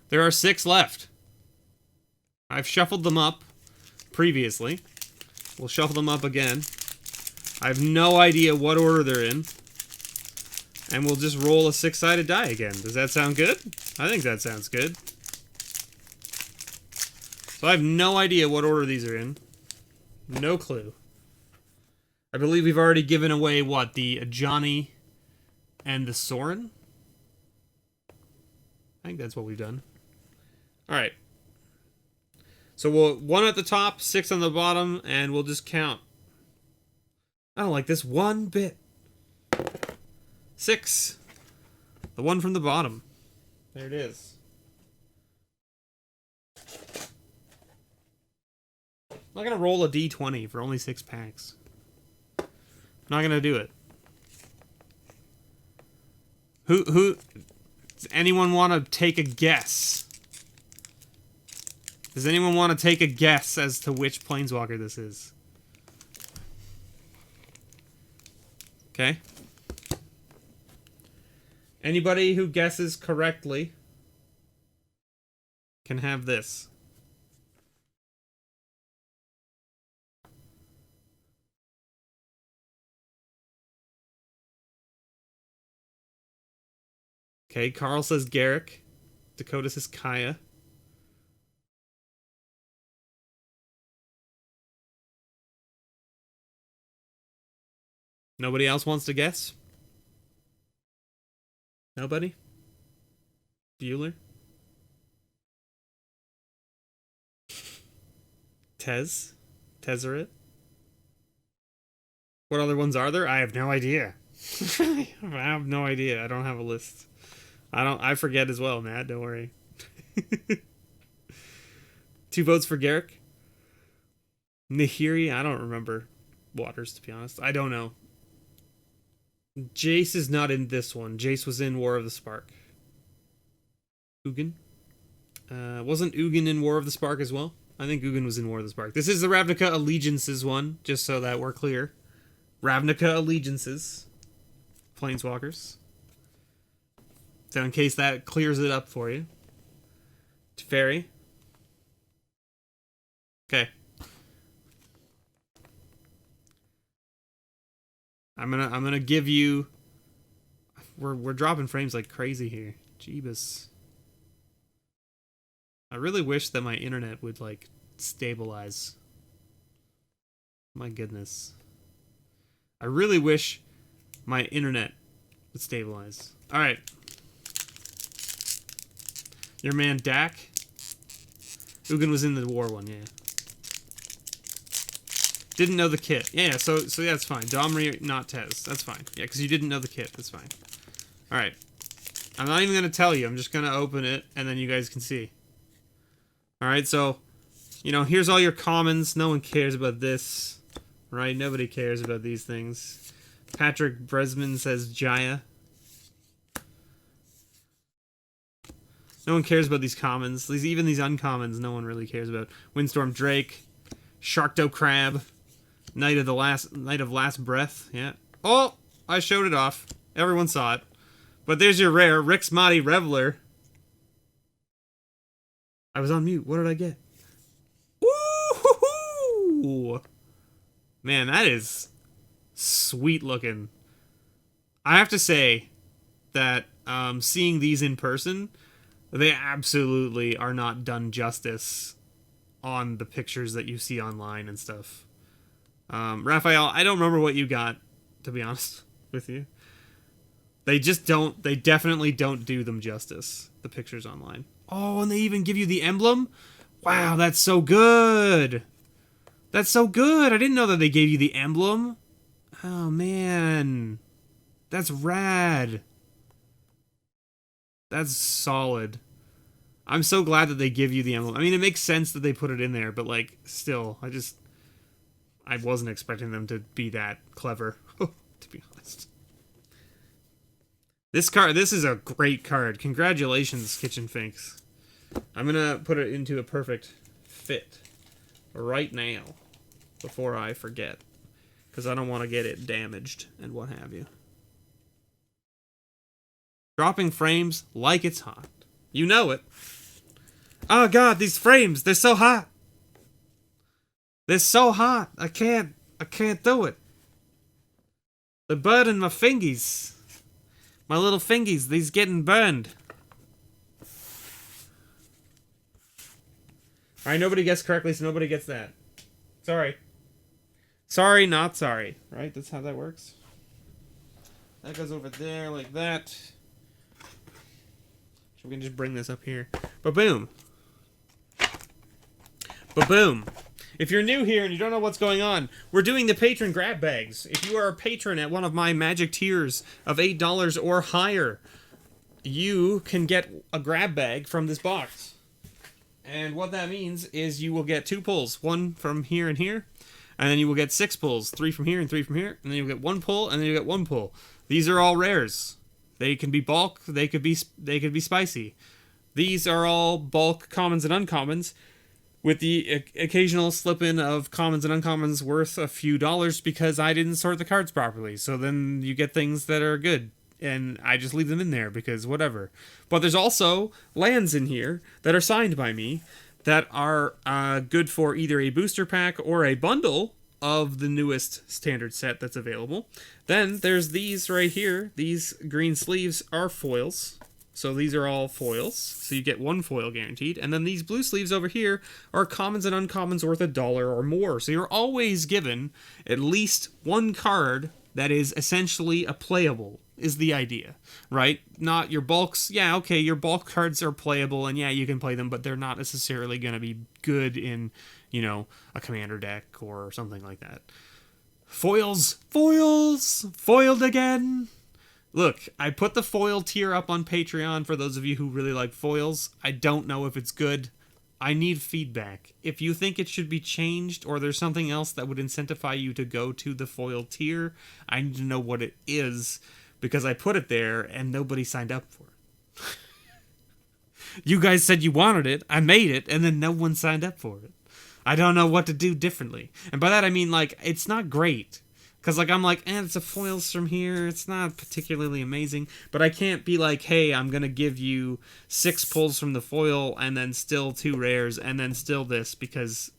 There are 6 left. I've shuffled them up previously. We'll shuffle them up again. I have no idea what order they're in. And we'll just roll a 6-sided die again. Does that sound good? I think that sounds good. So I have no idea what order these are in. No clue. I believe we've already given away, what, the Johnny and the Soren? I think that's what we've done. Alright. So we'll 1 at the top, 6 on the bottom, and we'll just count. I don't like this one bit. 6. The one from the bottom. There it is. I'm not gonna roll a d20 for only 6 packs. I'm not gonna do it. Who does anyone want to take a guess? Does anyone want to take a guess as to which Planeswalker this is? Okay. Anybody who guesses correctly can have this. Okay, Carl says Garrick. Dakota says Kaya. Nobody else wants to guess? Nobody? Bueller? Tezzeret? What other ones are there? I have no idea. I have no idea. I don't have a list. I forget as well, Matt. Don't worry. 2 votes for Garrick. Nahiri, I don't remember Waters, to be honest. I don't know. Jace is not in this one. Jace was in War of the Spark. Ugin. Wasn't Ugin in War of the Spark as well? I think Ugin was in War of the Spark. This is the Ravnica Allegiances one, just so that we're clear. Ravnica Allegiances. Planeswalkers. So in case that clears it up for you. Teferi. Okay. I'm gonna give you. We're dropping frames like crazy here. Jeebus. I really wish that my internet would like stabilize. My goodness. I really wish my internet would stabilize. All right. Your man Dak. Ugin was in the war one, yeah. Didn't know the kit. Yeah, so yeah, that's fine. Domri, not Tez. That's fine. Yeah, because you didn't know the kit. That's fine. Alright. I'm not even going to tell you. I'm just going to open it, and then you guys can see. Alright, so, you know, here's all your commons. No one cares about this. Right? Nobody cares about these things. Patrick Bresman says Jaya. No one cares about these commons. Even these uncommons, no one really cares about. Windstorm Drake. Sharkdo Crab. Night of Last Breath. Yeah. Oh! I showed it off. Everyone saw it. But there's your rare. Rix Mati Reveler. I was on mute. What did I get? Woo-hoo-hoo! Man, that is sweet looking. I have to say that seeing these in person, they absolutely are not done justice on the pictures that you see online and stuff. Raphael, I don't remember what you got, to be honest with you. They definitely don't do them justice, the pictures online. Oh, and they even give you the emblem? Wow, that's so good! That's so good! I didn't know that they gave you the emblem. Oh, man. That's rad. That's solid. I'm so glad that they give you the emblem. I mean, it makes sense that they put it in there, but, like, still, I wasn't expecting them to be that clever, to be honest. This is a great card. Congratulations, Kitchen Finks. I'm gonna put it into a perfect fit right now, before I forget, because I don't want to get it damaged and what have you. Dropping frames like it's hot. You know it. Oh god, these frames, they're so hot. They're so hot. I can't do it. They're burning my fingies. My little fingies, these getting burned. Alright, nobody guessed correctly, so nobody gets that. Sorry. Sorry, not sorry. Right? That's how that works. That goes over there like that. So we can just bring this up here. Ba-boom. Ba-boom. If you're new here and you don't know what's going on, we're doing the patron grab bags. If you are a patron at one of my magic tiers of $8 or higher, you can get a grab bag from this box. And what that means is you will get 2 pulls, 1 from here and here, and then you will get 6 pulls, 3 from here and 3 from here, and then you'll get 1 pull, and then you get 1 pull. These are all rares. They can be bulk, they could be spicy. These are all bulk commons and uncommons, with the occasional slip-in of commons and uncommons worth a few dollars because I didn't sort the cards properly. So then you get things that are good, and I just leave them in there because whatever. But there's also lands in here that are signed by me that are good for either a booster pack or a bundle of the newest standard set that's available. Then there's these right here. These green sleeves are foils. So these are all foils, so you get 1 foil guaranteed. And then these blue sleeves over here are commons and uncommons worth $1 or more. So you're always given at least 1 card that is essentially a playable, is the idea, right? Not your bulks. Yeah, okay, your bulk cards are playable, and yeah, you can play them, but they're not necessarily going to be good in, you know, a commander deck or something like that. Foils! Foils! Foiled again! Look, I put the foil tier up on Patreon for those of you who really like foils. I don't know if it's good. I need feedback. If you think it should be changed or there's something else that would incentivize you to go to the foil tier, I need to know what it is, because I put it there and nobody signed up for it. You guys said you wanted it, I made it, and then no one signed up for it. I don't know what to do differently. And by that I mean, like, it's not great. Because, like, I'm like, it's a foils from here. It's not particularly amazing. But I can't be like, hey, I'm going to give you 6 pulls from the foil and then still 2 rares and then still this, because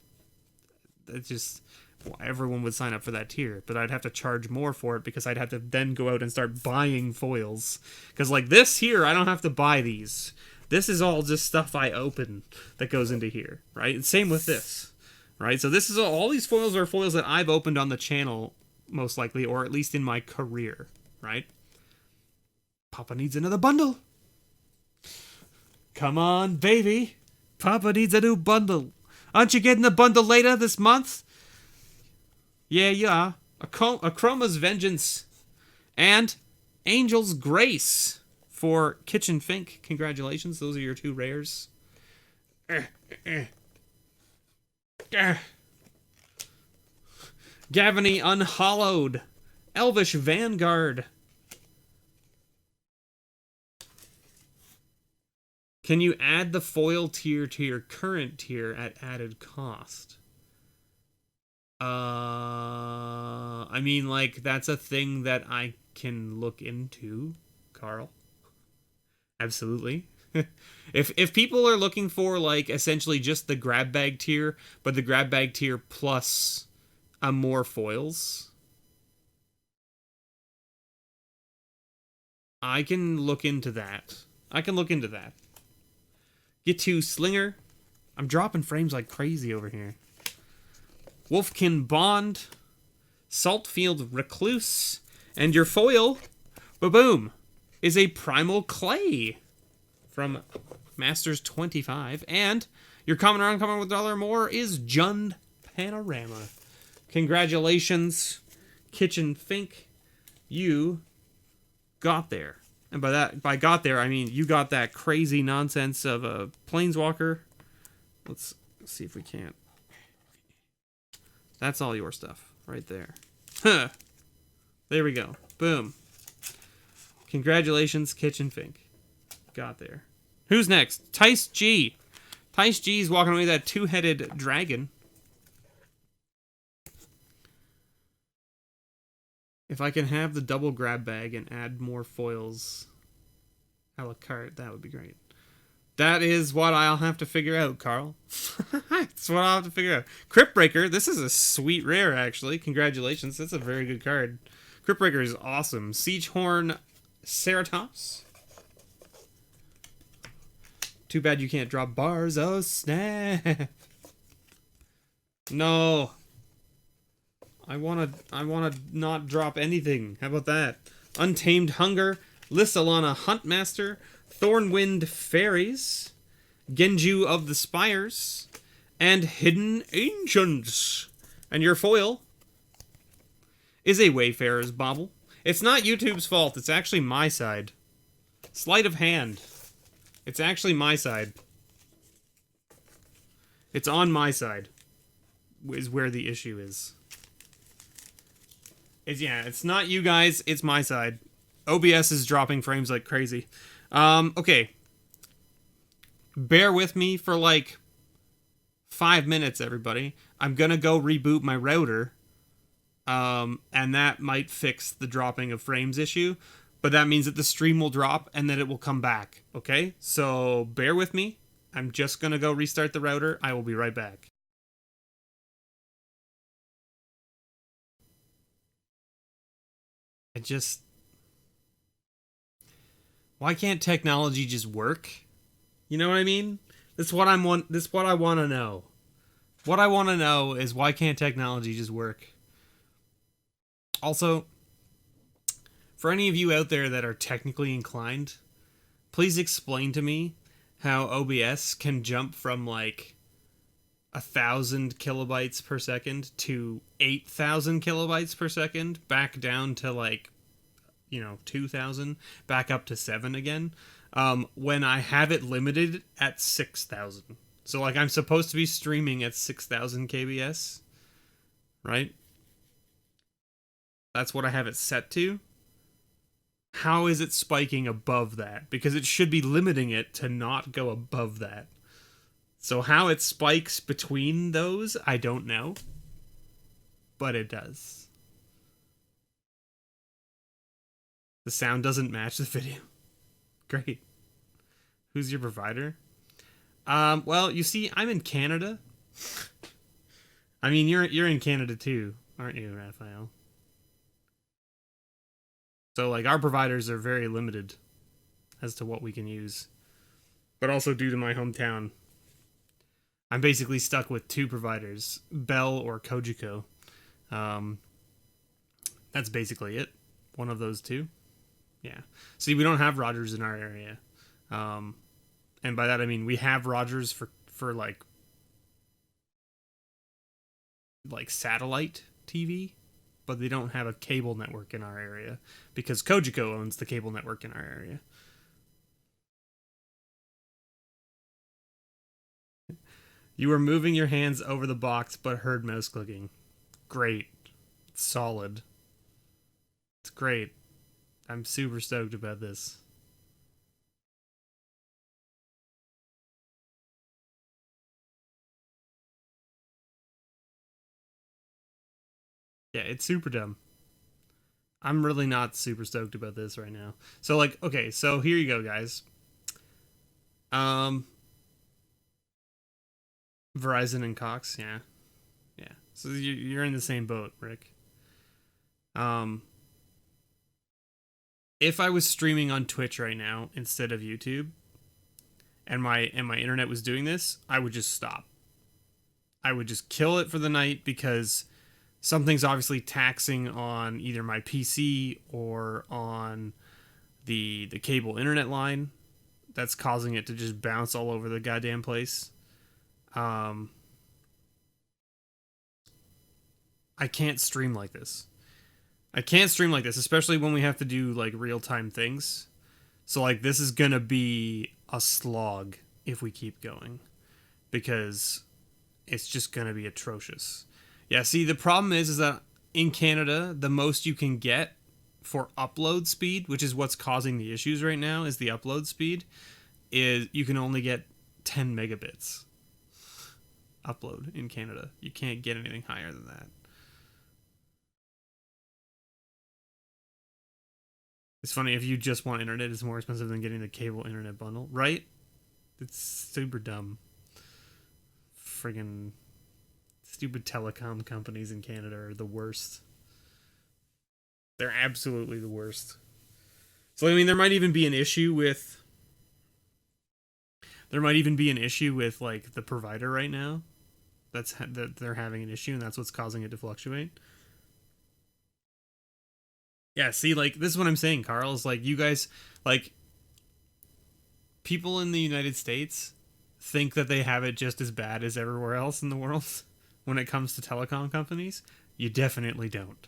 it just, well, everyone would sign up for that tier. But I'd have to charge more for it because I'd have to then go out and start buying foils. Because, like, this here, I don't have to buy these. This is all just stuff I open that goes into here, right? And same with this, right? So this is all these foils are foils that I've opened on the channel, most likely, or at least in my career, right? Papa needs another bundle. Come on, baby. Papa needs a new bundle. Aren't you getting a bundle later this month? Yeah, you are. A Chroma's Vengeance and Angel's Grace for Kitchen Fink. Congratulations. Those are your 2 rares. Gavany Unhollowed. Elvish Vanguard. Can you add the foil tier to your current tier at added cost? I mean, like, that's a thing that I can look into, Carl. Absolutely. If people are looking for, like, essentially just the grab bag tier, but the grab bag tier plus more foils, I can look into that. Get to Slinger. I'm dropping frames like crazy over here. Wolfkin Bond, Saltfield Recluse, and your foil, ba-boom, is a Primal Clay from Masters 25, and your common or uncommon with $1 more is Jund Panorama. Congratulations, Kitchen Fink. You got there. And by got there, I mean you got that crazy nonsense of a Planeswalker. Let's see if we can't. That's all your stuff right there. Huh. There we go. Boom. Congratulations, Kitchen Fink. Got there. Who's next? Tice G. Tice G's walking away with that 2-headed dragon. If I can have the double grab bag and add more foils a la carte, that would be great. That is what I'll have to figure out, Carl. That's what I'll have to figure out. Cryptbreaker, this is a sweet rare, actually. Congratulations, that's a very good card. Cryptbreaker is awesome. Siegehorn Ceratops. Too bad you can't drop bars. Oh, snap. No. I wanna not drop anything. How about that? Untamed Hunger, Lissalana Huntmaster, Thornwind Fairies, Genju of the Spires, and Hidden Ancients. And your foil is a Wayfarer's Bauble. It's not YouTube's fault. It's actually my side. Sleight of hand. It's actually my side. It's on my side. Is where the issue is. It's not you guys, it's my side. OBS is dropping frames like crazy. Okay. Bear with me for like 5 minutes, everybody. I'm gonna go reboot my router. And that might fix the dropping of frames issue. But that means that the stream will drop and then it will come back. Okay? So bear with me. I'm just gonna go restart the router. I will be right back. Why can't technology just work? You know what I mean? That's what I want to know. What I want to know is why can't technology just work? Also, For any of you out there that are technically inclined, please explain to me how OBS can jump from like 1,000 kilobytes per second to 8,000 kilobytes per second, back down to like, 2,000, back up to 7 again, when I have it limited at 6,000. So like I'm supposed to be streaming at 6,000 kbs, right? That's what I have it set to. How is it spiking above that? Because it should be limiting it to not go above that. So how it spikes between those, I don't know. But it does. The sound doesn't match the video. Great. Who's your provider? Well, you see, I'm in Canada. I mean, you're in Canada too, aren't you, Raphael? So, like, our providers are very limited as to what we can use. But also due to my hometown, I'm basically stuck with 2 providers, Bell or Kojiko. That's basically it. One of those 2. Yeah. See, we don't have Rogers in our area. And by that I mean we have Rogers for like satellite TV, but they don't have a cable network in our area because Kojiko owns the cable network in our area. You were moving your hands over the box but heard mouse clicking. Great. It's solid. It's great. I'm super stoked about this. Yeah, it's super dumb. I'm really not super stoked about this right now. So like, okay, so here you go, guys. Verizon and Cox, yeah. Yeah. So you're in the same boat, Rick. If I was streaming on Twitch right now instead of YouTube and my internet was doing this, I would just stop. I would just kill it for the night because something's obviously taxing on either my PC or on the cable internet line that's causing it to just bounce all over the goddamn place. I can't stream like this. I can't stream like this, especially when we have to do like real-time things. So like this is gonna be a slog if we keep going because it's just gonna be atrocious. Yeah, see, the problem is that in Canada, the most you can get for upload speed, which is what's causing the issues right now, is the upload speed, is you can only get 10 megabits upload in Canada. You can't get anything higher than that. It's funny, if you just want internet, it's more expensive than getting the cable internet bundle, right? It's super dumb. Friggin' stupid telecom companies in Canada are the worst. They're absolutely the worst. So, I mean, there might even be an issue with... like, the provider right now. That they're having an issue, and that's what's causing it to fluctuate. Yeah, see, like, this is what I'm saying, Carl, is like, you guys, like, people in the United States think that they have it just as bad as everywhere else in the world when it comes to telecom companies. You definitely don't.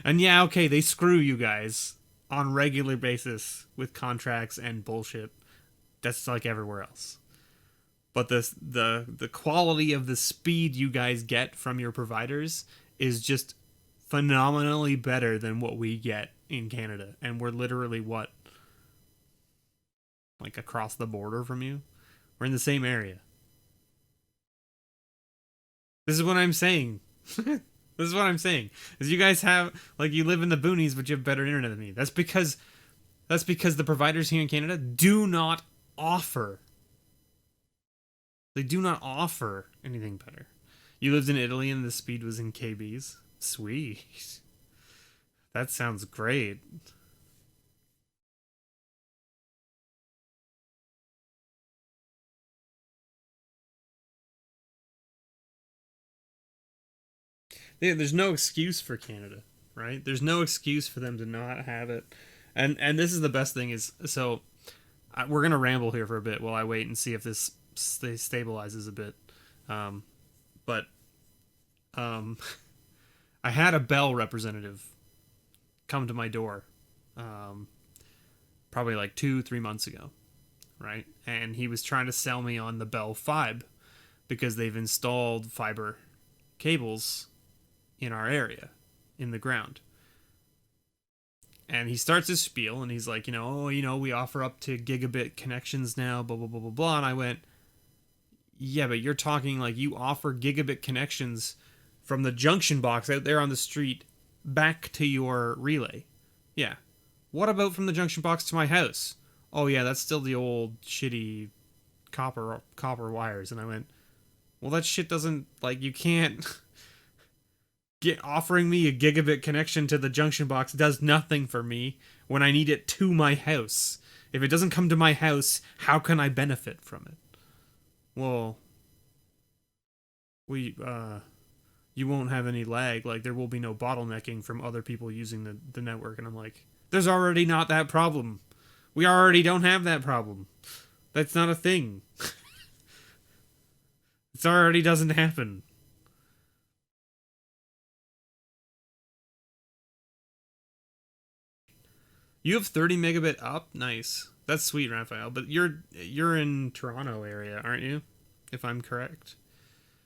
And yeah, okay, they screw you guys on regular basis with contracts and bullshit. That's like everywhere else. But the quality of the speed you guys get from your providers is just phenomenally better than what we get in Canada. And we're literally what? Like across the border from you? We're in the same area. This is what I'm saying. This is what I'm saying. Is you guys have, like, you live in the boonies, but you have better internet than me. That's because the providers here in Canada do not offer. They do not offer anything better. You lived in Italy and the speed was in KBs. Sweet. That sounds great. Yeah, there's no excuse for Canada, right? There's no excuse for them to not have it. And this is the best thing is, so we're going to ramble here for a bit while I wait and see if this stabilizes a bit. But I had a Bell representative come to my door probably like 2-3 months ago, right? And he was trying to sell me on the Bell Fibe because they've installed fiber cables in our area, in the ground. And he starts his spiel, and he's like, we offer up to gigabit connections now, blah, blah, blah, blah, blah. And I went, yeah, but you're talking like you offer gigabit connections from the junction box out there on the street back to your relay. Yeah. What about from the junction box to my house? Oh, yeah, that's still the old shitty copper wires. And I went, well, that shit doesn't, like, you can't... offering me a gigabit connection to the junction box does nothing for me when I need it to my house. If it doesn't come to my house, how can I benefit from it? Well, you won't have any lag. Like, there will be no bottlenecking from other people using the network. And I'm like, there's already not that problem. We already don't have that problem. That's not a thing. It already doesn't happen. You have 30 megabit up? Nice. That's sweet, Raphael. But you're in Toronto area, aren't you? If I'm correct.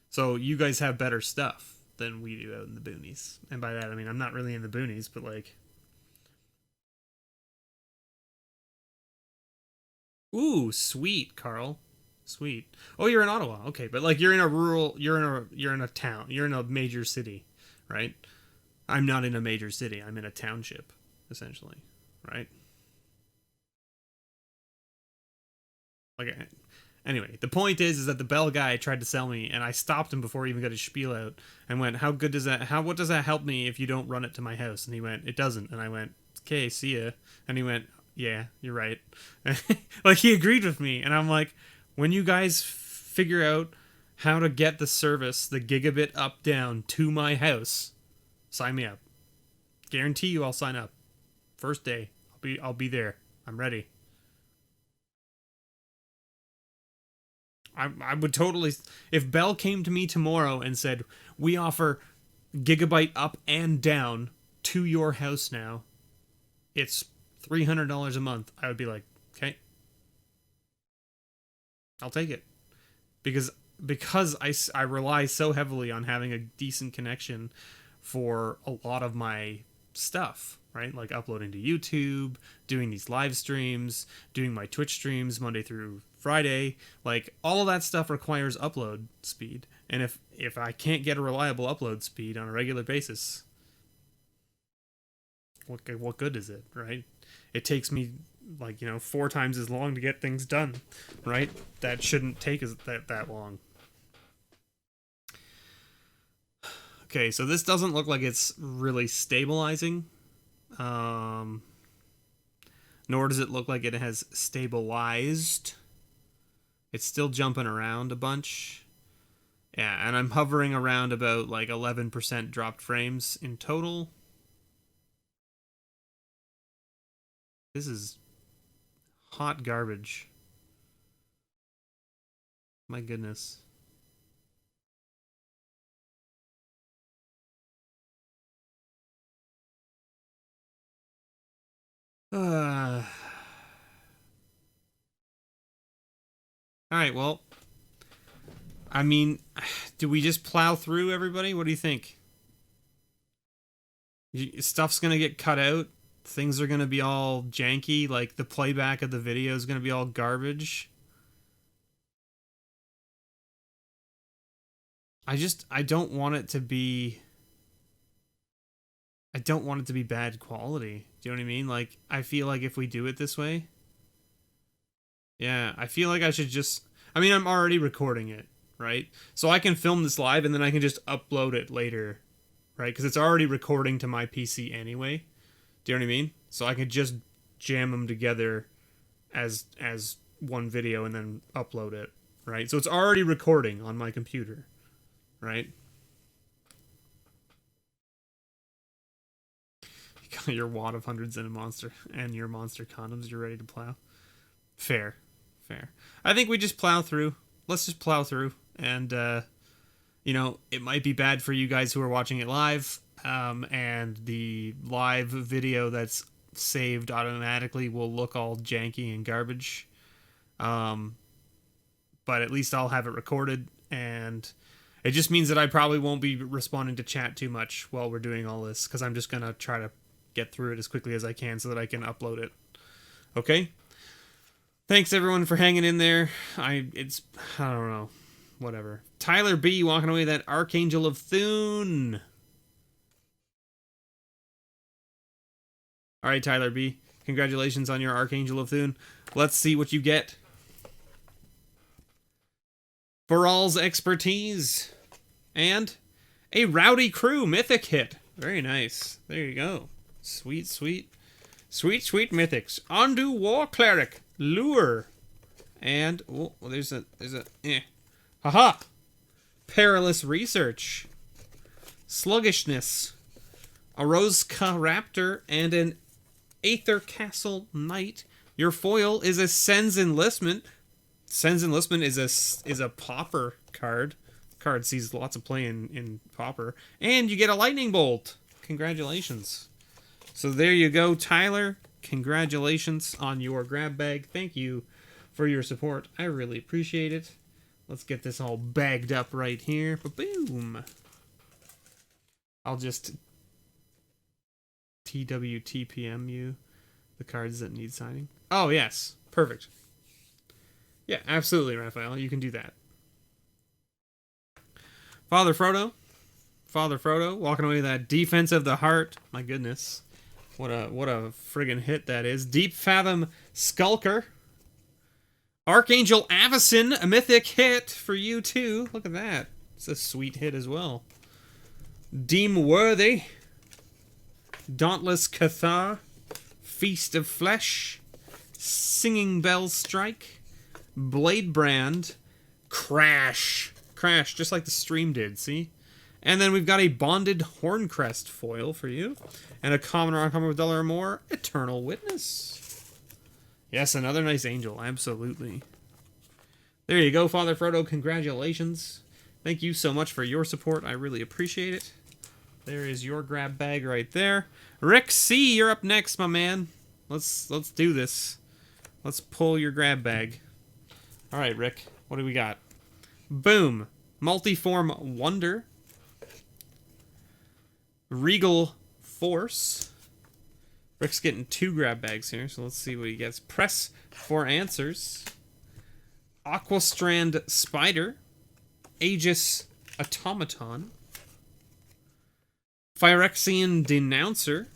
So you guys have better stuff than we do out in the boonies. And by that, I mean, I'm not really in the boonies, but like... Ooh, sweet, Carl. Sweet. Oh, you're in Ottawa. Okay, but like you're in a town. You're in a major city, right? I'm not in a major city. I'm in a township, essentially. Right? Okay. Anyway, the point is that the Bell guy tried to sell me, and I stopped him before he even got his spiel out, and went, what does that help me if you don't run it to my house? And he went, it doesn't. And I went, okay, see ya. And he went, yeah, you're right. Like, he agreed with me, and I'm like, when you guys figure out how to get the service, the gigabit up down to my house, sign me up. Guarantee you I'll sign up. First day, I'll be there. I'm ready. I would totally, if Bell came to me tomorrow and said, we offer gigabyte up and down to your house now, it's $300 a month, I would be like, okay, I'll take it. Because I rely so heavily on having a decent connection for a lot of my stuff, right? Like uploading to YouTube, doing these live streams, doing my Twitch streams Monday through Friday. Like, all of that stuff requires upload speed. And if I can't get a reliable upload speed on a regular basis, what good is it, right? It takes me, like, 4 times as long to get things done, right? That shouldn't take that long. Okay, so this doesn't look like it's really stabilizing. Nor does it look like it has stabilized. It's still jumping around a bunch. Yeah, and I'm hovering around about like 11% dropped frames in total. This is hot garbage. My goodness. All right, well, I mean, do we just plow through, everybody? What do you think? Stuff's gonna get cut out. Things are gonna be all janky. Like, the playback of the video is gonna be all garbage. I don't want it to be... I don't want it to be bad quality. Do you know what I mean? Like, I feel like if we do it this way... Yeah, I feel like I should just... I mean, I'm already recording it, right? So I can film this live and then I can just upload it later, right? Because it's already recording to my PC anyway. Do you know what I mean? So I could just jam them together as one video and then upload it, right? So it's already recording on my computer, right? Your wad of hundreds and a monster and your monster condoms you're ready to plow. Fair. I think we just plow through. Let's just plow through. And, you know, it might be bad for you guys who are watching it live. And the live video that's saved automatically will look all janky and garbage. But at least I'll have it recorded. And it just means that I probably won't be responding to chat too much while we're doing all this. Because I'm just going to try to get through it as quickly as I can so that I can upload it. Okay? Thanks everyone for hanging in there. I don't know. Whatever. Tyler B walking away with that Archangel of Thune. Alright, Tyler B. Congratulations on your Archangel of Thune. Let's see what you get. For all's expertise. And a Rowdy Crew Mythic hit. Very nice. There you go. Sweet mythics. Undo War Cleric. Lure. And oh, there's a haha. Perilous Research. Sluggishness. A Rosca Raptor and an Aether Castle Knight. Your foil is a Sen's Enlistment. Sen's Enlistment is a Pauper card. Card sees lots of play in Pauper. And you get a Lightning Bolt. Congratulations. So there you go, Tyler. Congratulations on your grab bag. Thank you for your support. I really appreciate it. Let's get this all bagged up right here. Boom. I'll just TWTPM you the cards that need signing. Oh, yes. Perfect. Yeah, absolutely, Raphael. You can do that. Father Frodo, walking away with that Defense of the Heart. My goodness. What a friggin' hit that is. Deep Fathom Skulker. Archangel Avacyn, a mythic hit for you too. Look at that. It's a sweet hit as well. Deem Worthy. Dauntless Cathar. Feast of Flesh. Singing Bell Strike. Blade Brand. Crash, just like the stream did, see? And then we've got a Bonded Horncrest foil for you. And a common or uncommon with $1 or more, Eternal Witness. Yes, another nice angel, absolutely. There you go, Father Frodo, congratulations. Thank you so much for your support, I really appreciate it. There is your grab bag right there. Rick C, you're up next, my man. Let's do this. Let's pull your grab bag. Alright, Rick, what do we got? Boom. Multiform Wonder. Regal Force. Rick's getting 2 grab bags here, so let's see what he gets. Press for Answers. Aquastrand Spider. Aegis Automaton. Phyrexian Denouncer.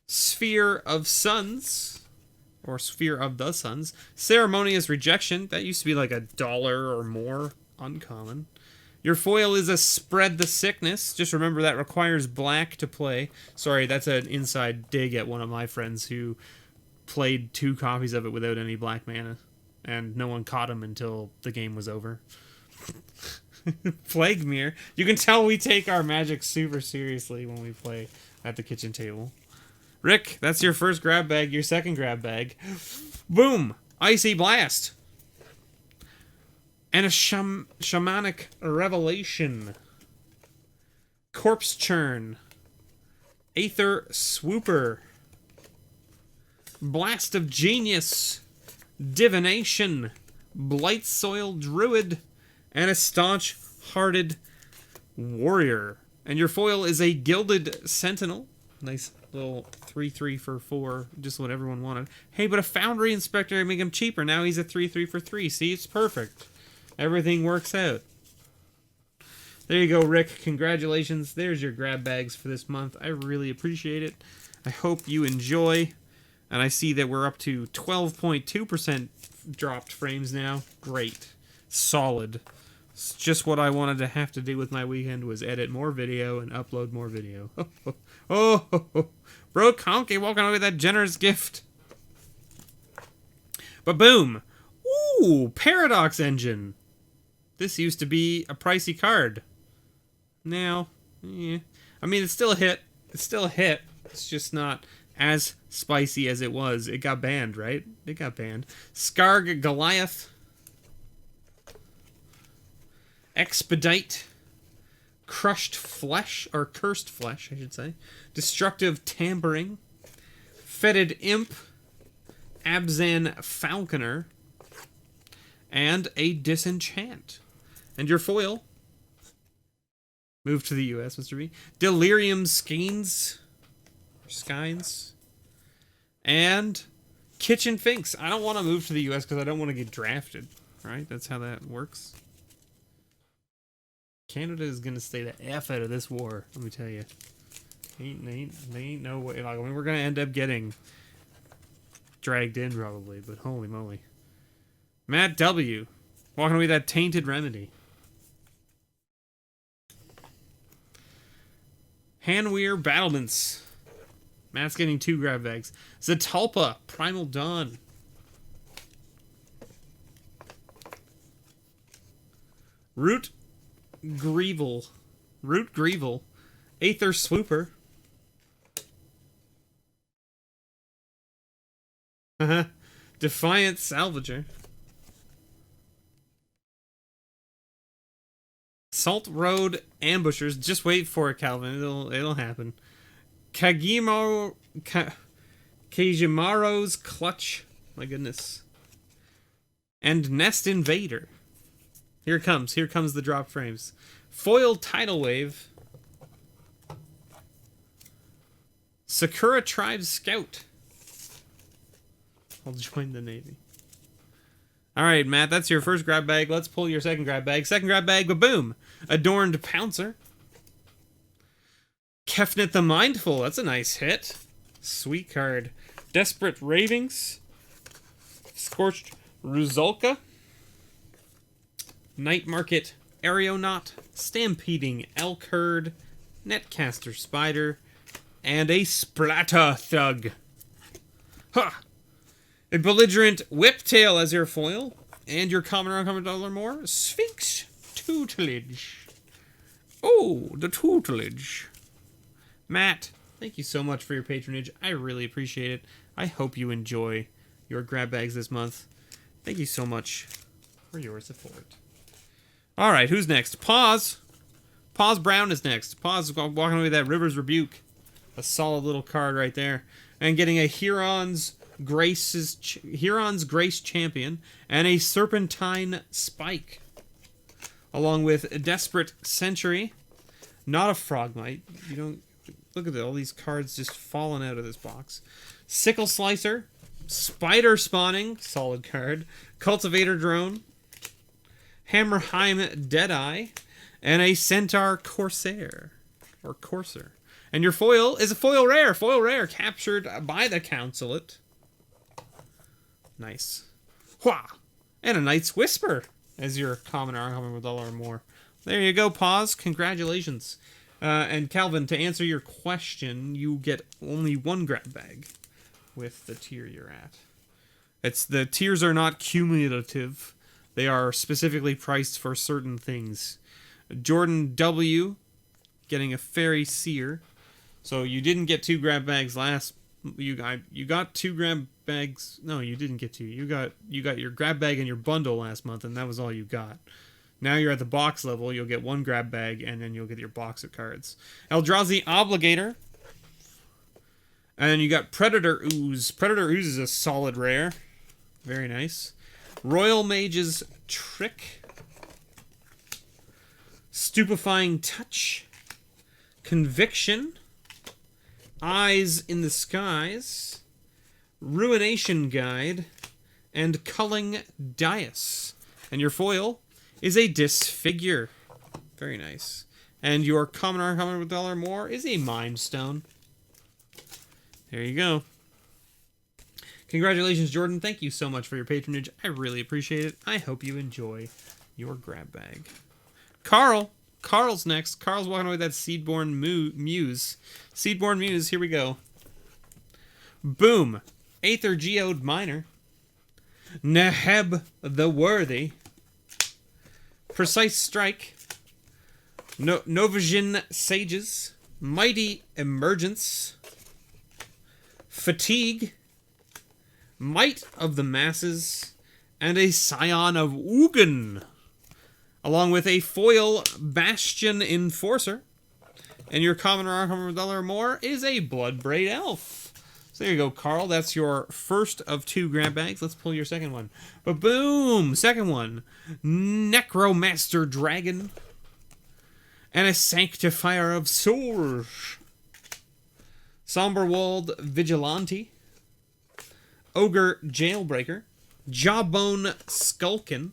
Sphere of Suns. Or Sphere of the Suns. Ceremonious Rejection. That used to be like $1 or more. Uncommon. Your foil is a Spread the Sickness. Just remember that requires black to play. Sorry, that's an inside dig at one of my friends who played 2 copies of it without any black mana. And no one caught him until the game was over. Plague Mirror. You can tell we take our Magic super seriously when we play at the kitchen table. Rick, that's your first grab bag, your second grab bag. Boom! Icy Blast. And a Shamanic Revelation. Corpse Churn. Aether Swooper. Blast of Genius. Divination. Blight Soil Druid. And a Staunch-Hearted Warrior. And your foil is a Gilded Sentinel. Nice little 3/3 for 4, just what everyone wanted. Hey, but a Foundry Inspector make him cheaper. Now he's a 3/3 for 3. See, it's perfect. Everything works out. There you go, Rick. Congratulations. There's your grab bags for this month. I really appreciate it. I hope you enjoy. And I see that we're up to 12.2% dropped frames now. Great. Solid. It's just what I wanted to have to do with my weekend was edit more video and upload more video. Oh, Bro Conky walking away with that generous gift. But boom. Ooh, Paradox Engine. This used to be a pricey card. Now, yeah. I mean, it's still a hit. It's still a hit. It's just not as spicy as it was. It got banned, right? It got banned. Skarg Goliath. Expedite. Crushed Flesh, or Cursed Flesh, I should say. Destructive Tampering. Fetid Imp. Abzan Falconer. And a Disenchant. And your foil. Move to the US, Mr. B. Delirium Skeins. Or Skynes. And Kitchen Finks. I don't want to move to the US because I don't want to get drafted. Right? That's how that works. Canada is going to stay the F out of this war, let me tell you. Ain't no way. Like, I mean, we're going to end up getting dragged in probably, but holy moly. Matt W. Walking away that Tainted Remedy. Hanweir Battlements. Matt's getting 2 grab bags. Zatalpa, Primal Dawn. Root Greevil. Aether Swooper. Defiant Salvager. Salt Road Ambushers. Just wait for it, Calvin. It'll happen. Kajimaro's Clutch. My goodness. And Nest Invader. Here it comes. Here comes the drop frames. Foil Tidal Wave. Sakura Tribe Scout. I'll join the Navy. Alright, Matt, that's your first grab bag. Let's pull your second grab bag. Second grab bag, ba-boom! Adorned Pouncer. Kefnet the Mindful. That's a nice hit. Sweet card. Desperate Ravings. Scorched Ruzulka. Night Market Aeronaut. Stampeding Elk Herd. Netcaster Spider. And a Splatter Thug. Ha! A Belligerent Whiptail as your foil. And your common or uncommon dollar more. Sphinx Tutelage. Oh, the tutelage. Matt, thank you so much for your patronage. I really appreciate it. I hope you enjoy your grab bags this month. Thank you so much for your support. Alright, who's next? Pause. Pause Brown is next. Pause is walking away with that River's Rebuke. A solid little card right there. And getting a Huron's Grace Champion and a Serpentine Spike. Along with Desperate Century. Not a Frogmite. You don't... Look at all these cards just falling out of this box. Sickle Slicer. Spider Spawning. Solid card. Cultivator Drone. Hammerheim Deadeye. And a Centaur Corsair. Or Courser. And your foil is a foil rare. Foil rare captured by the Consulate. Nice. Hwah! And a Knight's Whisper as your common or uncommon with $1 or more. There you go, Pause. Congratulations. And Calvin, to answer your question, you get only 1 grab bag with the tier you're at. The tiers are not cumulative. They are specifically priced for certain things. Jordan W. getting a Fairy Seer. So you didn't get 2 grab bags last. You got 2 grab bags. No, you didn't get 2. You got your grab bag and your bundle last month, and that was all you got. Now you're at the box level. You'll get 1 grab bag, and then you'll get your box of cards. Eldrazi Obligator. And then you got Predator Ooze. Predator Ooze is a solid rare. Very nice. Royal Mage's Trick. Stupefying Touch. Conviction. Eyes in the Skies. Ruination Guide. And Culling Dias. And your foil is a Disfigure. Very nice. And your common or uncommon with $1 or more is a Mind Stone. There you go. Congratulations, Jordan. Thank you so much for your patronage. I really appreciate it. I hope you enjoy your grab bag. Carl's next. Carl's walking away with that Seedborn Muse. Seedborn Muse, here we go. Boom. Aether Geode Miner. Neheb the Worthy. Precise Strike. Novasian Sages. Mighty Emergence, Fatigue, Might of the Masses, and a Scion of Ugin, along with a foil Bastion Enforcer. And your common or uncommon $1 or more is a Bloodbraid Elf. So there you go, Carl. That's your first of 2 grab bags. Let's pull your second one. But boom! Second one. Necromaster Dragon. And a Sanctifier of Souls. Somberwald Vigilante. Ogre Jailbreaker. Jawbone Skulkin.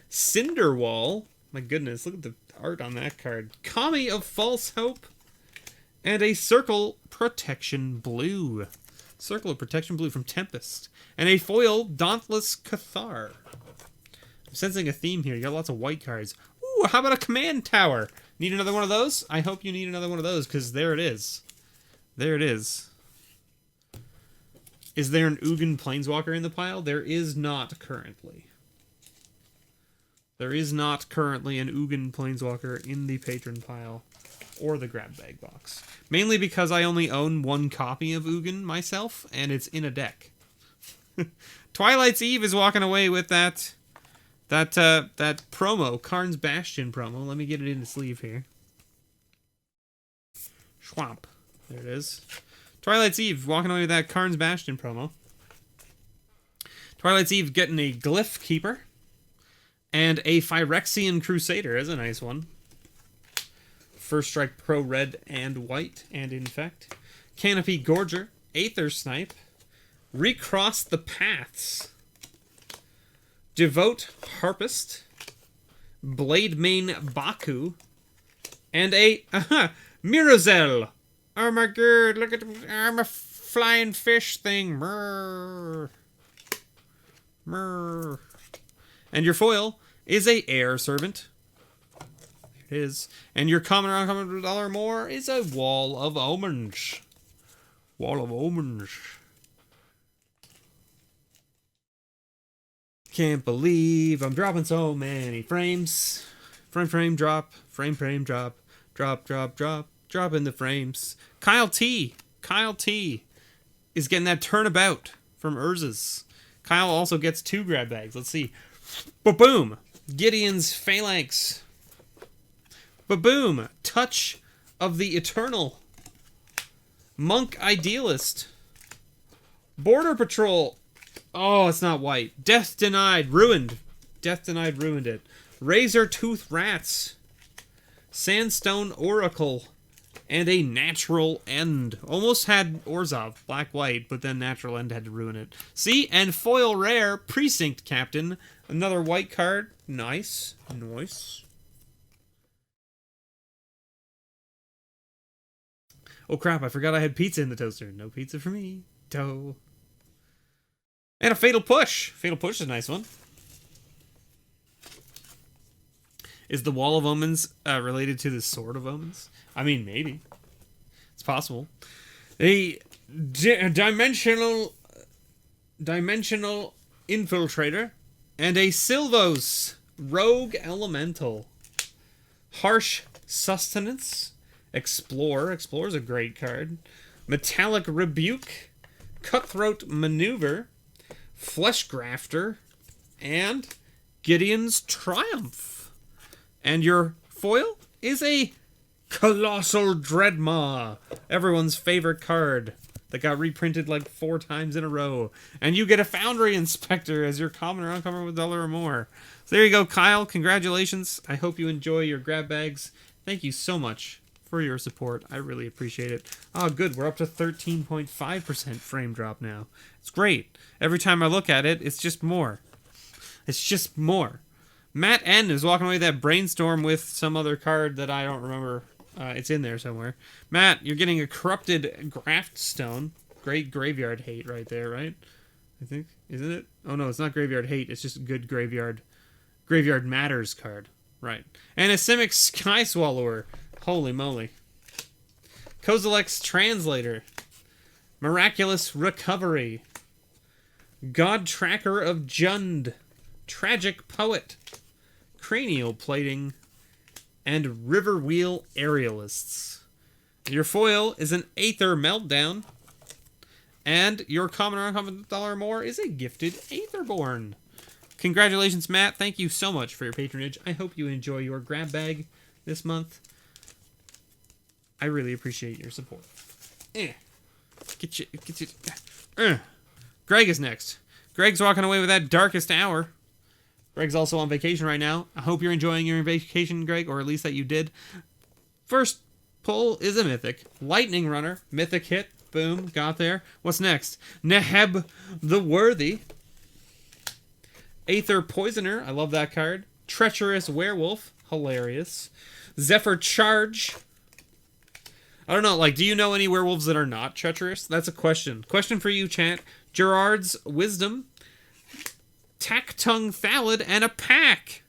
Cinderwall. My goodness, look at the art on that card. Kami of False Hope. And a Circle Protection Blue. Circle of Protection Blue from Tempest. And a foil Dauntless Cathar. I'm sensing a theme here. You got lots of white cards. Ooh, how about a Command Tower? Need another one of those? I hope you need another one of those, because there it is. There it is. Is there an Ugin Planeswalker in the pile? There is not currently. There is not currently an Ugin Planeswalker in the Patron pile or the grab bag box. Mainly because I only own 1 copy of Ugin myself, and it's in a deck. Twilight's Eve is walking away with that promo, Karn's Bastion promo. Let me get it in the sleeve here. Schwamp. There it is. Twilight's Eve walking away with that Karn's Bastion promo. Twilight's Eve getting a Glyph Keeper. And a Phyrexian Crusader. That's a nice one. First Strike Pro Red and White and Infect. Canopy Gorger. Aether Snipe. Recross the Paths. Devote Harpist. Blade Main Baku. And a Mirazel. Oh my god, look at I'm a flying fish thing. Murr. Murr. And your foil is a Air Servant. There it is. And your common or uncommon $1 or more is a Wall of Omens. Wall of Omens. Can't believe I'm dropping so many frames. Frame drop. Frame drop. Drop in the frames. Kyle T is getting that turnabout from Urza's. Kyle also gets 2 grab bags. Let's see. Ba-boom! Gideon's Phalanx. Ba-boom! Touch of the Eternal. Monk Idealist. Border Patrol. Oh, it's not white. Death Denied. Ruined. Death Denied ruined it. Razor Tooth Rats. Sandstone Oracle. And a Natural End. Almost had Orzhov, black-white, but then Natural End had to ruin it. See? And foil rare, Precinct Captain. Another white card. Nice. Nice. Oh crap, I forgot I had pizza in the toaster. No pizza for me. Dough. And a Fatal Push. Fatal Push is a nice one. Is the Wall of Omens related to the Sword of Omens? I mean, maybe. It's possible. A dimensional Infiltrator. And a Sylvos Rogue Elemental. Harsh Sustenance. Explore. Explore's a great card. Metallic Rebuke. Cutthroat Maneuver. Flesh Grafter. And Gideon's Triumph. And your foil is a Colossal Dreadmaw. Everyone's favorite card that got reprinted like 4 times in a row. And you get a Foundry Inspector as your common or uncommon with $1 or more. So there you go, Kyle. Congratulations. I hope you enjoy your grab bags. Thank you so much for your support. I really appreciate it. Oh, good. We're up to 13.5% frame drop now. It's great. Every time I look at it, it's just more. It's just more. Matt N is walking away with that Brainstorm with some other card that I don't remember. It's in there somewhere. Matt, you're getting a Corrupted Graftstone. Great Graveyard Hate right there, right? I think. Isn't it? Oh, no, it's not Graveyard Hate. It's just a good Graveyard Matters card. Right. And a Simic Sky Swallower. Holy moly. Kozilek's Translator. Miraculous Recovery. God Tracker of Jund. Tragic Poet. Cranial Plating. And Riverwheel Aerialists. Your foil is an Aether Meltdown. And your common or uncommon $1 or more is a gifted Aetherborn. Congratulations, Matt. Thank you so much for your patronage. I hope you enjoy your grab bag this month. I really appreciate your support. Get you. Greg is next. Greg's walking away with that Darkest Hour. Greg's also on vacation right now. I hope you're enjoying your vacation, Greg, or at least that you did. First pull is a Mythic. Lightning Runner. Mythic hit. Boom. Got there. What's next? Neheb the Worthy. Aether Poisoner. I love that card. Treacherous Werewolf. Hilarious. Zephyr Charge. I don't know, like, do you know any werewolves that are not treacherous? That's a question. Question for you, chat. Gerard's Wisdom. Tack-Tongue Thallid and a pack.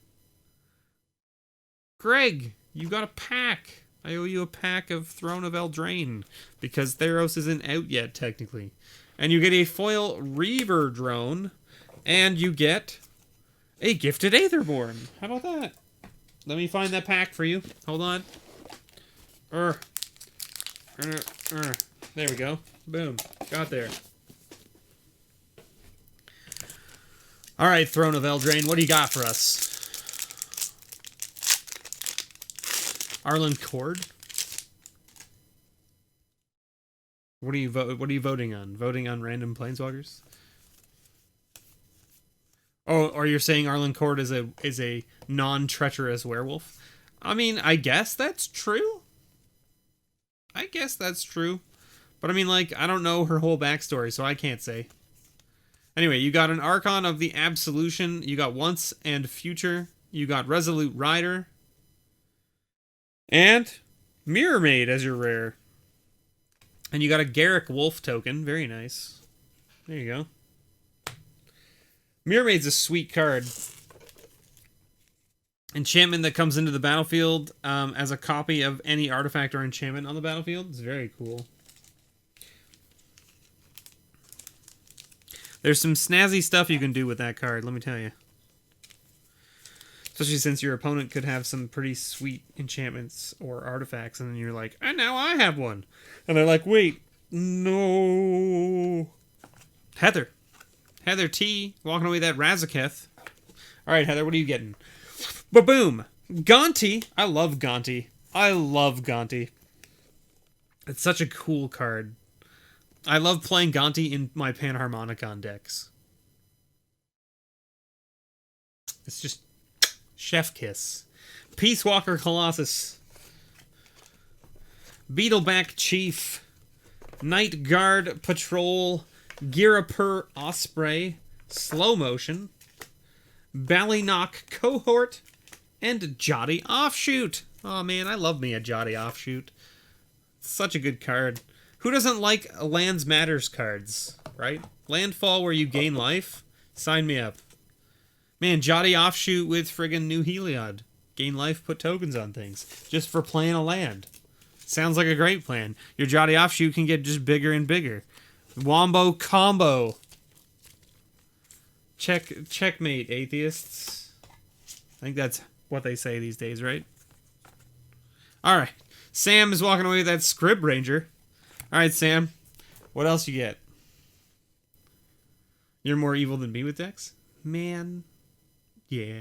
Greg, you got a pack. I owe you a pack of Throne of Eldraine, because Theros isn't out yet, technically. And you get a foil Reaver Drone, and you get a gifted Aetherborn. How about that? Let me find that pack for you. Hold on. There we go. Boom. Got there. Alright, Throne of Eldraine, what do you got for us? Arlen Cord? What are you voting on? Voting on random planeswalkers? Oh, or you're saying Arlen Cord is a non-treacherous werewolf? I mean, I guess that's true. But I mean, like, I don't know her whole backstory, so I can't say. Anyway, you got an Archon of the Absolution. You got Once and Future. You got Resolute Rider. And Mirror Maid as your rare. And you got a Garrick Wolf token. Very nice. There you go. Mirror Maid's a sweet card. Enchantment that comes into the battlefield as a copy of any artifact or enchantment on the battlefield. It's very cool. There's some snazzy stuff you can do with that card, let me tell you. Especially since your opponent could have some pretty sweet enchantments or artifacts, and then you're like, and now I have one. And they're like, wait, no. Heather T, walking away with that Razaketh. Alright, Heather, what are you getting? Ba-boom! Gonti. I love Gonti. It's such a cool card. I love playing Gonti in my Panharmonicon decks. It's just chef kiss. Peace Walker Colossus. Beetleback Chief. Night Guard Patrol. Girapur Osprey. Slow Motion. Ballynock Cohort. And Jotty Offshoot. Oh man, I love me a Jotty Offshoot. Such a good card. Who doesn't like Lands Matters cards, right? Landfall where you gain life? Sign me up. Man, Jotty Offshoot with friggin' New Heliod. Gain life, put tokens on things. Just for playing a land. Sounds like a great plan. Your Jotty Offshoot can get just bigger and bigger. Wombo Combo. Checkmate, atheists. I think that's what they say these days, right? Alright. Sam is walking away with that Scrib Ranger. Alright, Sam. What else you get? You're more evil than me with decks? Man. Yeah.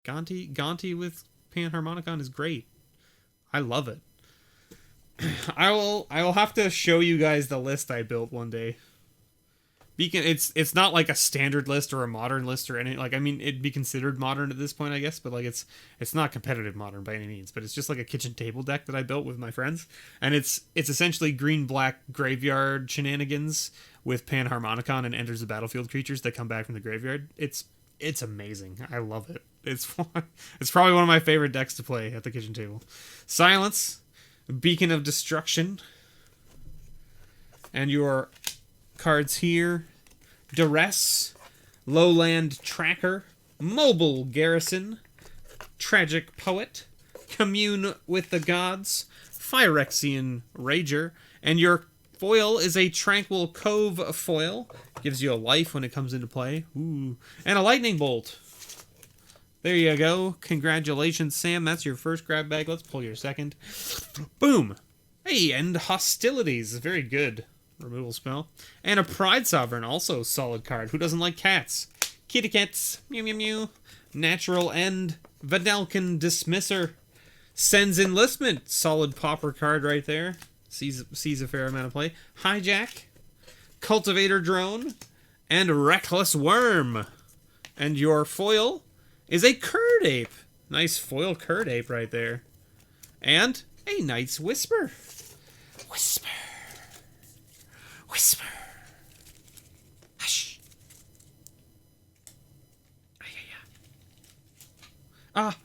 Gonti with Panharmonicon is great. I love it. I will have to show you guys the list I built one day. Beacon, it's not like a standard list or a modern list or any, like, I mean, it'd be considered modern at this point, I guess, but like it's not competitive modern by any means, but it's just like a kitchen table deck that I built with my friends, and it's essentially green-black graveyard shenanigans with Panharmonicon and enters the battlefield creatures that come back from the graveyard. It's amazing. I love it. It's probably one of my favorite decks to play at the kitchen table. Silence, Beacon of Destruction, and your cards here: Duress, Lowland Tracker, Mobile Garrison, Tragic Poet, Commune with the Gods, Phyrexian Rager, and your foil is a Tranquil Cove foil. Gives you a life when it comes into play. Ooh. And a Lightning Bolt. There you go. Congratulations, Sam. That's your first grab bag. Let's pull your second. Boom. Hey, End Hostilities. Very good removal spell. And a Pride Sovereign, also solid card. Who doesn't like cats? Kitty cats. Mew mew mew. Natural End. Vidalcan Dismisser. Sends Enlistment. Solid popper card right there. Sees a fair amount of play. Hijack. Cultivator Drone. And Reckless Worm. And your foil is a Curd Ape. Nice foil Curd Ape right there. And a Knight's Whisper. Whisper. Whisper. Hush. Ah.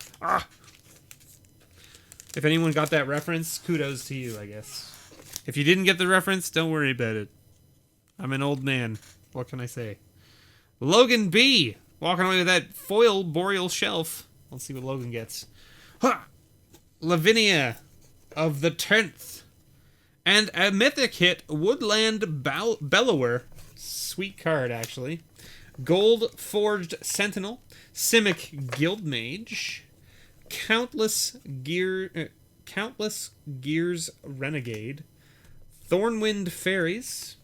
If anyone got that reference, kudos to you, I guess. If you didn't get the reference, don't worry about it. I'm an old man. What can I say? Logan B. Walking away with that foil Boreal Shelf. Let's see what Logan gets. Ha! Lavinia of the 10th. And a mythic hit, Woodland Bellower. Sweet card, actually. Gold Forged Sentinel. Simic Guildmage. Countless Gears Renegade. Thornwind Fairies.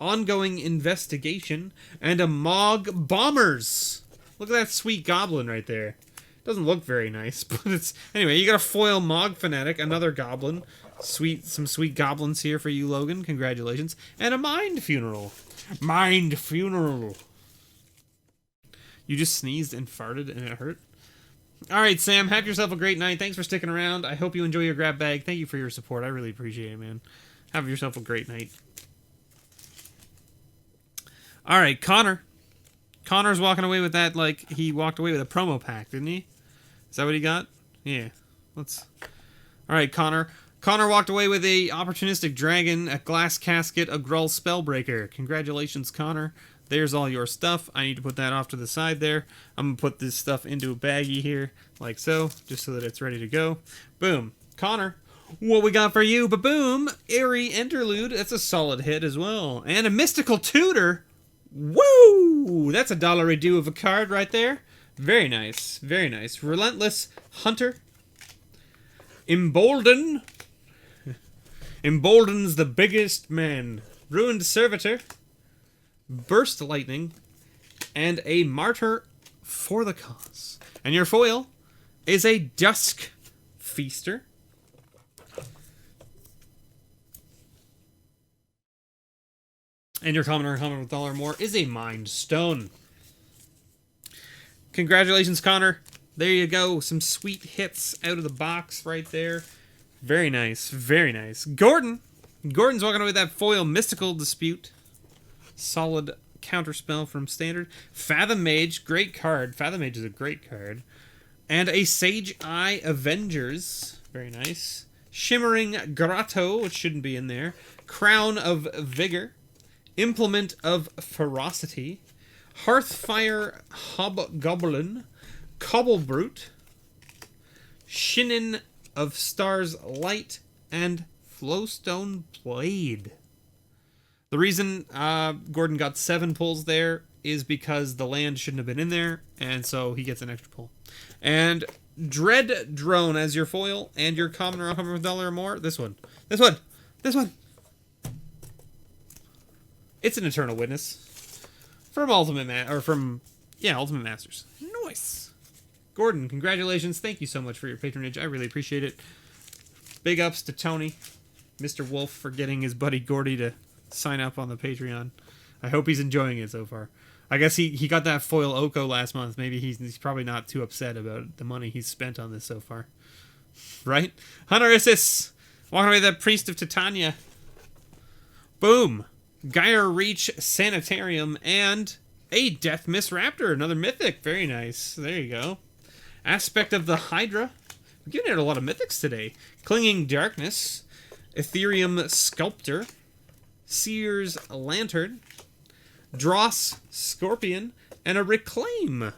Ongoing Investigation, and a Mog Bombers. Look at that sweet goblin right there. Doesn't look very nice, but it's... Anyway, you got a foil Mog Fanatic, another goblin. Some sweet goblins here for you, Logan. Congratulations. And a Mind Funeral. Mind Funeral. You just sneezed and farted and it hurt? Alright, Sam, have yourself a great night. Thanks for sticking around. I hope you enjoy your grab bag. Thank you for your support. I really appreciate it, man. Have yourself a great night. All right, Connor. Connor's walking away with that like he walked away with a promo pack, didn't he? Is that what he got? Yeah. Let's. All right, Connor. Connor walked away with a Opportunistic Dragon, a Glass Casket, a Gruul Spellbreaker. Congratulations, Connor. There's all your stuff. I need to put that off to the side there. I'm going to put this stuff into a baggie here, like so, just so that it's ready to go. Boom. Connor, what we got for you? Ba-boom. Airy Interlude. That's a solid hit as well. And a Mystical Tutor. Woo! That's a $1 due of a card right there. Very nice. Very nice. Relentless Hunter. Embolden. Emboldens the biggest man. Ruined Servitor. Burst Lightning. And a Martyr for the Cause. And your foil is a Dusk Feaster. And your common with $1 or more is a Mind Stone. Congratulations, Connor. There you go. Some sweet hits out of the box right there. Very nice. Very nice. Gordon. Gordon's walking away with that foil Mystical Dispute. Solid counterspell from Standard. Fathom Mage. Great card. Fathom Mage is a great card. And a Sage Eye Avengers. Very nice. Shimmering Grotto, which shouldn't be in there. Crown of Vigor. Implement of Ferocity, Hearthfire Hobgoblin, Cobblebrute, Shinin of Stars Light, and Flowstone Blade. The reason Gordon got 7 pulls there is because the land shouldn't have been in there, and so he gets an extra pull. And Dread Drone as your foil, and your common or $100 or more. This one. This one. This one. It's an Eternal Witness from Ultimate Masters. Nice. Gordon, congratulations. Thank you so much for your patronage. I really appreciate it. Big ups to Tony, Mr. Wolf, for getting his buddy Gordy to sign up on the Patreon. I hope he's enjoying it so far. I guess he got that foil Oko last month. Maybe he's probably not too upset about the money he's spent on this so far. Right? Hunter Isis, walking away with that Priest of Titania. Boom. Gyre Reach Sanitarium, and a Death Miss Raptor, another mythic. Very nice. There you go. Aspect of the Hydra. We're giving it a lot of mythics today. Clinging Darkness, Ethereum Sculptor, Seer's Lantern, Dross Scorpion, and a Reclaim.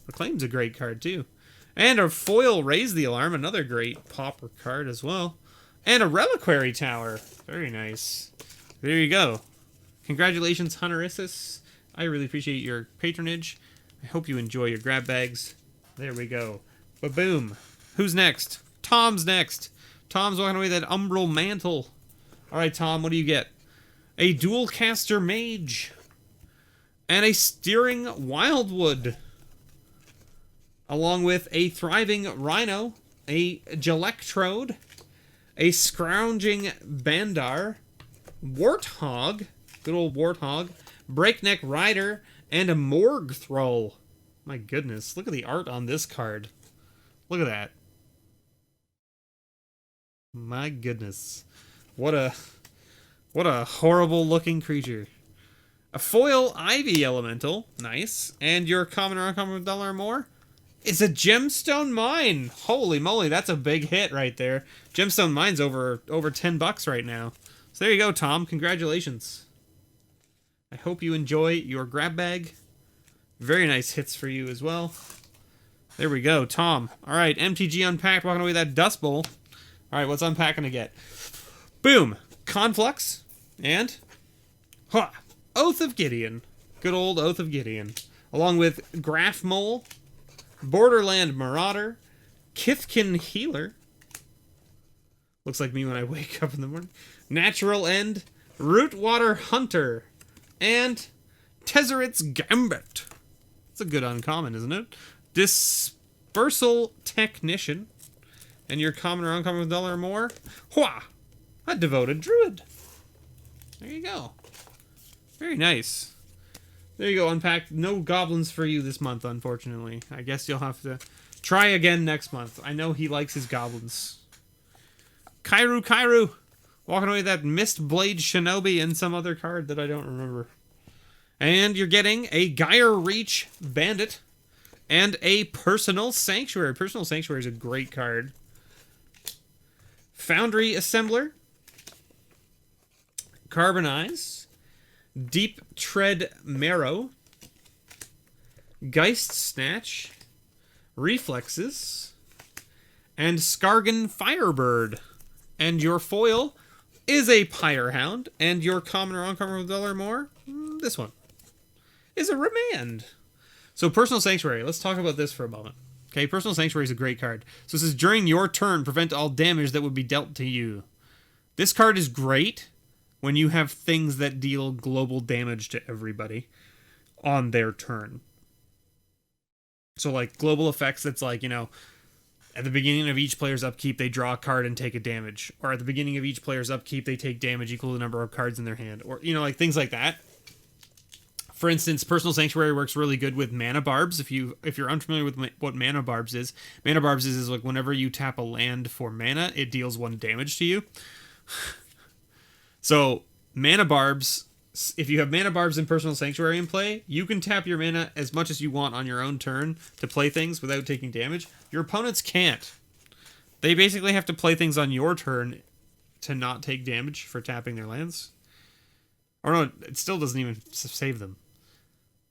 Reclaim's a great card, too. And a foil Raise the Alarm, another great popper card as well. And a Reliquary Tower. Very nice. There you go. Congratulations, Hunter Isis. I really appreciate your patronage. I hope you enjoy your grab bags. There we go. Ba-boom. Who's next? Tom's next. Tom's walking away with that umbral mantle. Alright, Tom, what do you get? A dual caster mage. And a steering wildwood. Along with a thriving rhino. A Gelectrode. A scrounging bandar. Warthog. Good old warthog. Breakneck rider. And a morgue thrall. My goodness, look at the art on this card. Look at that. My goodness. What a horrible looking creature. A foil Ivy Elemental. Nice. And your common or uncommon with $1 or more is a Gemstone Mine. Holy moly, that's a big hit right there. Gemstone Mine's over $10 right now. So there you go, Tom. Congratulations. I hope you enjoy your grab bag. Very nice hits for you as well. There we go, Tom. Alright, MTG Unpacked, walking away with that Dust Bowl. Alright, what's Unpacking to get? Boom! Conflux. And... ha! Oath of Gideon. Good old Oath of Gideon. Along with Graph Mole, Borderland Marauder, Kithkin Healer. Looks like me when I wake up in the morning. Natural End, Rootwater Hunter, and Tezzeret's Gambit. It's a good uncommon, isn't it? Dispersal Technician. And your common or uncommon with $1 or more. Hwah! A Devoted Druid. There you go. Very nice. There you go, Unpacked. No goblins for you this month, unfortunately. I guess you'll have to try again next month. I know he likes his goblins. Kairu. Walking away with that Mistblade Shinobi and some other card that I don't remember. And you're getting a Gyre Reach Bandit and a Personal Sanctuary. Personal Sanctuary is a great card. Foundry Assembler. Carbonize. Deep Tread Marrow. Geist Snatch. Reflexes. And Skargan Firebird. And your foil is a Pyrehound. And your common or uncommon with $1 or more, this one, is a Remand. So Personal Sanctuary, let's talk about this for a moment. Okay, Personal Sanctuary is a great card. So it says, during your turn, prevent all damage that would be dealt to you. This card is great when you have things that deal global damage to everybody on their turn. So like global effects that's like, you know, at the beginning of each player's upkeep, they draw a card and take a damage. Or at the beginning of each player's upkeep, they take damage equal to the number of cards in their hand. Or, you know, like things like that. For instance, Personal Sanctuary works really good with Mana Barbs. If you're unfamiliar with what Mana Barbs is like whenever you tap a land for mana, it deals 1 damage to you. So, Mana Barbs, if you have Mana Barbs and Personal Sanctuary in play, you can tap your mana as much as you want on your own turn to play things without taking damage. Your opponents can't. They basically have to play things on your turn to not take damage for tapping their lands. Or no, it still doesn't even save them.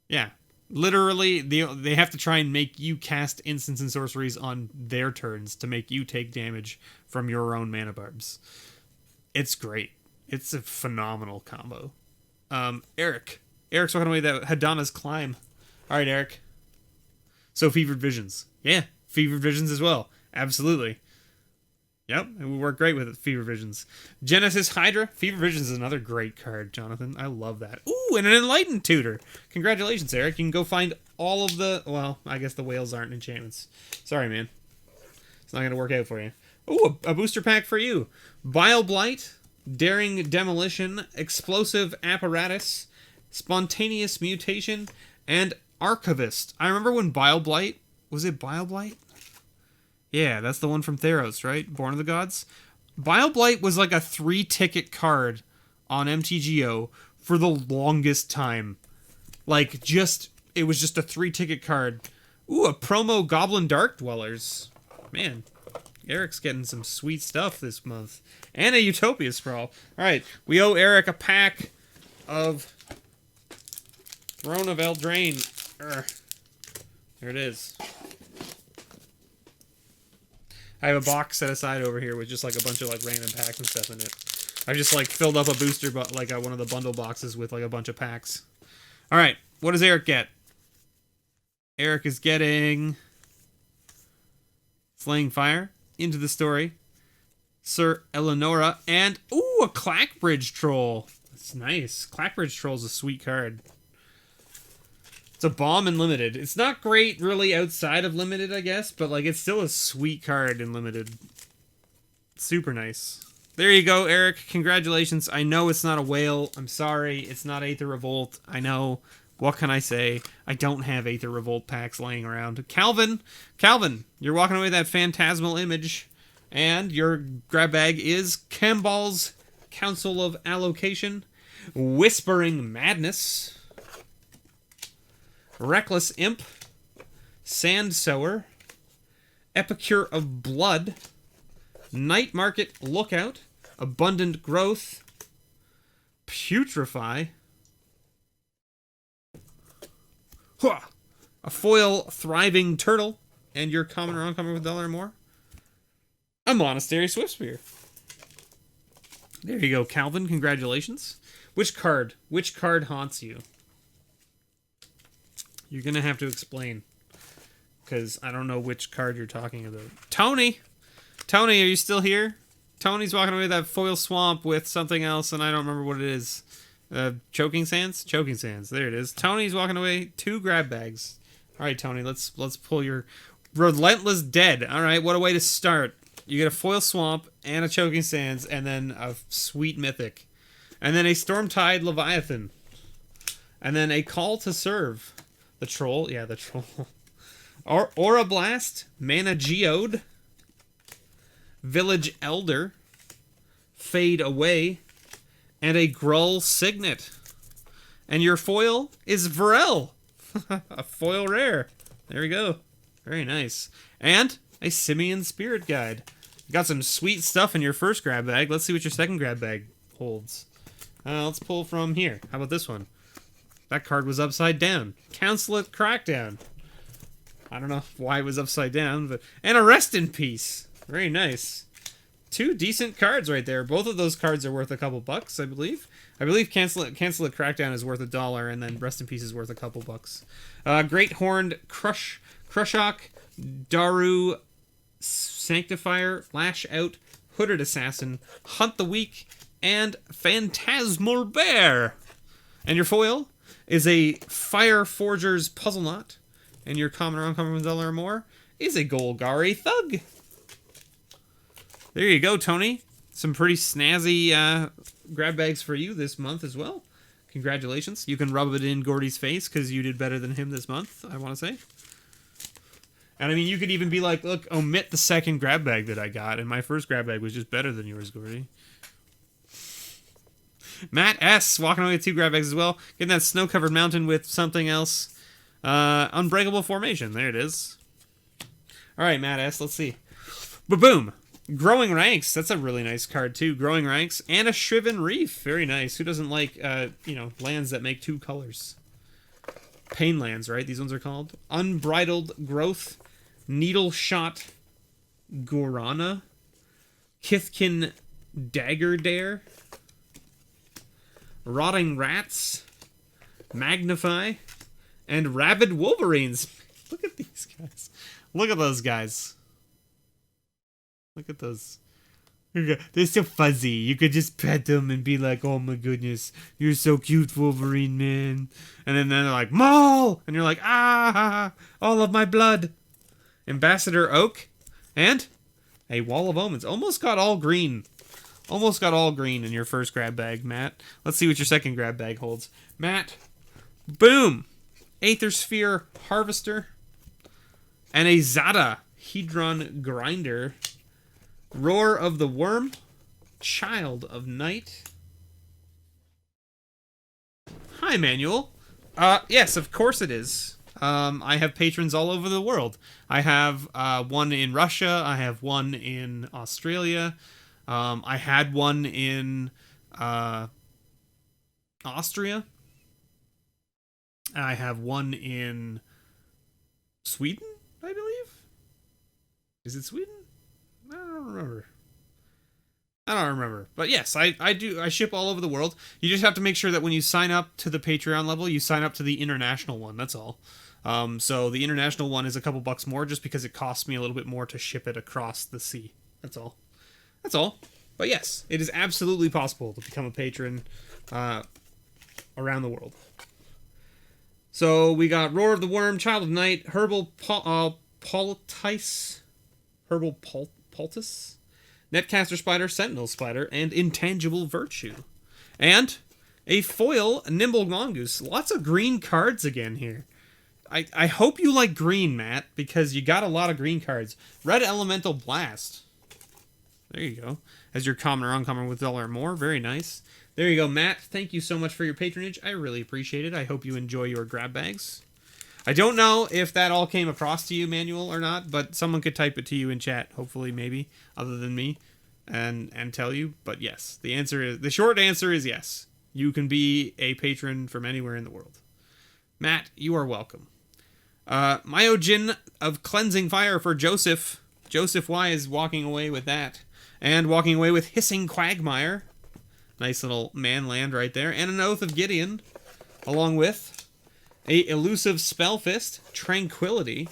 Yeah. Literally, they have to try and make you cast instants and sorceries on their turns to make you take damage from your own Mana Barbs. It's great. It's a phenomenal combo. Eric. Eric's walking away with that Hadana's Climb. Alright, Eric. So Fevered Visions. Yeah, Fevered Visions as well. Absolutely. Yep, it would work great with Fever Visions. Genesis Hydra. Fever Visions is another great card, Jonathan. I love that. Ooh, and an Enlightened Tutor. Congratulations, Eric. You can go find all of the... Well, I guess the whales aren't enchantments. Sorry, man. It's not going to work out for you. Ooh, a booster pack for you. Bile Blight, Daring Demolition, Explosive Apparatus, Spontaneous Mutation, and Archivist. I remember when Bile Blight... Was it Bile Blight? Yeah, that's the one from Theros, right? Born of the Gods. Bile Blight was like a 3-ticket card on MTGO for the longest time. Like, it was just a 3-ticket card. Ooh, a promo Goblin Dark Dwellers. Man, Eric's getting some sweet stuff this month. And a Utopia Sprawl. Alright, we owe Eric a pack of Throne of Eldraine. There it is. I have a box set aside over here with just like a bunch of like random packs and stuff in it. I just like filled up a booster, but like one of the bundle boxes with like a bunch of packs. All right, what does Eric get? Eric is getting Slaying Fire, Into the Story, Sir Eleonora, and, ooh, a Clackbridge Troll. That's nice. Clackbridge Troll's a sweet card. It's a bomb in Limited. It's not great, really, outside of Limited, I guess, but, like, it's still a sweet card in Limited. Super nice. There you go, Eric. Congratulations. I know it's not a whale. I'm sorry. It's not Aether Revolt. I know. What can I say? I don't have Aether Revolt packs laying around. Calvin, you're walking away with that Phantasmal Image, and your grab bag is Cambal's Council of Allocation, Whispering Madness, Reckless Imp, Sand Sower, Epicure of Blood, Night Market Lookout, Abundant Growth, Putrefy, a foil Thriving Turtle, and your common or uncommon with $1 or more, a Monastery Swiftspear. There you go, Calvin. Congratulations. Which card haunts you? You're gonna have to explain, because I don't know which card you're talking about. Tony, are you still here? Tony's walking away with that foil swamp with something else, and I don't remember what it is. Choking Sands? Choking Sands. There it is. Tony's walking away 2 grab bags. All right, Tony, let's pull your Relentless Dead. All right, what a way to start. You get a foil swamp and a Choking Sands, and then a sweet mythic, and then a Stormtide Leviathan, and then a Call to Serve. The troll, yeah, the troll. Aura Blast, Mana Geode, Village Elder, Fade Away, and a Gruul Signet. And your foil is Varel. A foil rare. There we go. Very nice. And a Simian Spirit Guide. You got some sweet stuff in your first grab bag. Let's see what your second grab bag holds. Let's pull from here. How about this one? That card was upside down. Consulate Crackdown. I don't know why it was upside down, but... And a Rest in Peace. Very nice. 2 decent cards right there. Both of those cards are worth a couple bucks, I believe. I believe Consulate Crackdown is worth $1, and then Rest in Peace is worth a couple bucks. Great Horned Krushok, Daru Sanctifier, Lash Out, Hooded Assassin, Hunt the Weak, and Phantasmal Bear. And your foil is a Fire Forger's Puzzle Knot, and your common or uncommon with $1 or more is a Golgari Thug. There you go, Tony. Some pretty snazzy grab bags for you this month as well. Congratulations. You can rub it in Gordy's face because you did better than him this month, I want to say. And I mean, you could even be like, look, omit the second grab bag that I got, and my first grab bag was just better than yours, Gordy. Matt S. walking away with 2 grab bags as well. Getting that snow-covered mountain with something else. Unbreakable Formation. There it is. All right, Matt S. Let's see. Ba-boom. Growing Ranks. That's a really nice card, too. Growing Ranks. And a Shriven Reef. Very nice. Who doesn't like, lands that make 2 colors? Pain lands, right? These ones are called. Unbridled Growth. Needle Shot Gorana. Kithkin Dagger Dare. Rotting Rats, Magnify, and Rabid Wolverines. Look at these guys. Look at those guys. Look at those. They're so fuzzy. You could just pet them and be like, oh my goodness, you're so cute, Wolverine, man. And then they're like, Maul! And you're like, ah, all of my blood. Ambassador Oak, and a Wall of Omens. Almost got all green. Almost got all green in your first grab bag, Matt. Let's see what your second grab bag holds. Matt, boom! Aether Sphere Harvester. And a Zada Hedron Grinder. Roar of the Worm. Child of Night. Hi, Manuel. Yes, of course it is. I have patrons all over the world. I have one in Russia. I have one in Australia. I had one in Austria. I have one in Sweden, I believe. Is it Sweden? I don't remember. But yes, I do. I ship all over the world. You just have to make sure that when you sign up to the Patreon level, you sign up to the international one. That's all. So the international one is a couple bucks more just because it costs me a little bit more to ship it across the sea. That's all. That's all. But yes, it is absolutely possible to become a patron around the world. So we got Roar of the Worm, Child of Night, Herbal Poultice, Netcaster Spider, Sentinel Spider, and Intangible Virtue. And a foil Nimble Mongoose. Lots of green cards again here. I hope you like green, Matt, because you got a lot of green cards. Red Elemental Blast. There you go. As your common or uncommon with $1 or more. Very nice. There you go, Matt. Thank you so much for your patronage. I really appreciate it. I hope you enjoy your grab bags. I don't know if that all came across to you, Manuel, or not, but someone could type it to you in chat, hopefully, maybe, other than me, and tell you. But yes, the short answer is yes. You can be a patron from anywhere in the world. Matt, you are welcome. Myojin of Cleansing Fire for Joseph. Joseph Y is walking away with that. And walking away with Hissing Quagmire. Nice little man land right there. And an Oath of Gideon. Along with a Elusive Spellfist. Tranquility.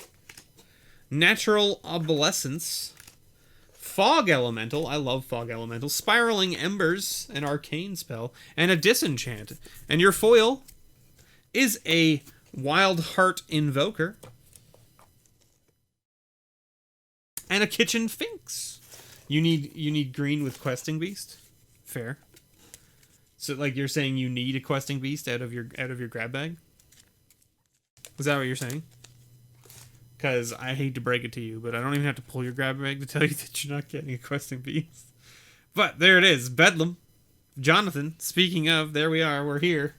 Natural Obsolescence. Fog Elemental. I love Fog Elemental. Spiraling Embers. An Arcane spell. And a Disenchant. And your foil is a Wild Heart Invoker. And a Kitchen Finks. You need green with Questing Beast? Fair. So like you're saying you need a Questing Beast out of your grab bag? Was that what you're saying? Because I hate to break it to you, but I don't even have to pull your grab bag to tell you that you're not getting a Questing Beast. But there it is. Bedlam. Jonathan, speaking of, there we are. We're here.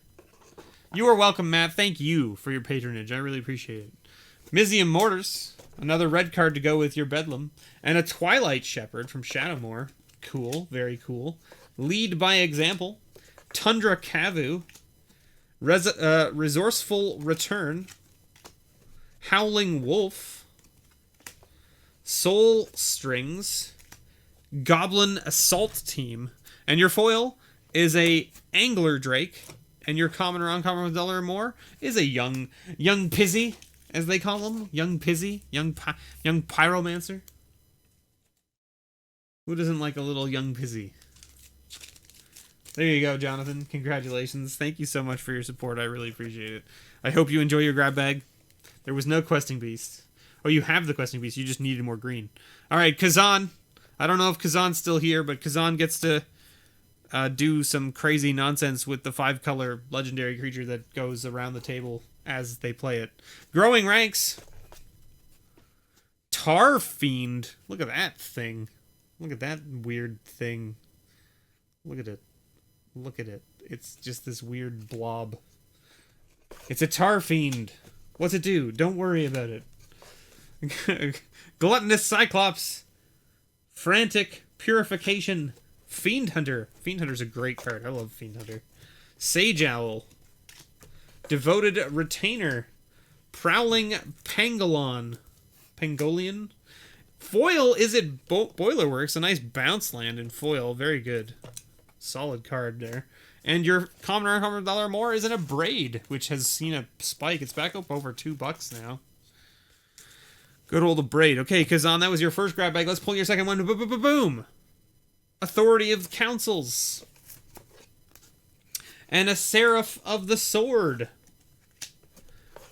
You are welcome, Matt. Thank you for your patronage. I really appreciate it. Mizium Mortars. Another red card to go with your Bedlam. And a Twilight Shepherd from Shadowmoor. Cool. Very cool. Lead by Example. Tundra Kavu. Resourceful Return. Howling Wolf. Soul Strings. Goblin Assault Team. And your foil is a Angler Drake. And your common or uncommon with $1 or more is a young Pizzy, as they call him. Young Pizzy. Young Pyromancer. Who doesn't like a little young Pizzy? There you go, Jonathan. Congratulations. Thank you so much for your support. I really appreciate it. I hope you enjoy your grab bag. There was no Questing Beast. Oh, you have the Questing Beast. You just needed more green. All right, Kazan. I don't know if Kazan's still here, but Kazan gets to do some crazy nonsense with the 5-color legendary creature that goes around the table as they play it. Growing Ranks. Tar Fiend. Look at that thing. Look at that weird thing. Look at it. Look at it. It's just this weird blob. It's a Tar Fiend. What's it do? Don't worry about it. Gluttonous Cyclops. Frantic Purification. Fiend Hunter. Fiend Hunter's a great card. I love Fiend Hunter. Sage Owl. Devoted Retainer. Prowling Pangolian. Foil, is it Boilerworks? A nice bounce land in foil. Very good. Solid card there. And your common or uncommon $1 or more is in a Braid, which has seen a spike. It's back up over $2 now. Good old Braid. Okay, Kazan, that was your first grab bag. Let's pull your second one. Boom! Authority of Councils. And a Seraph of the Sword.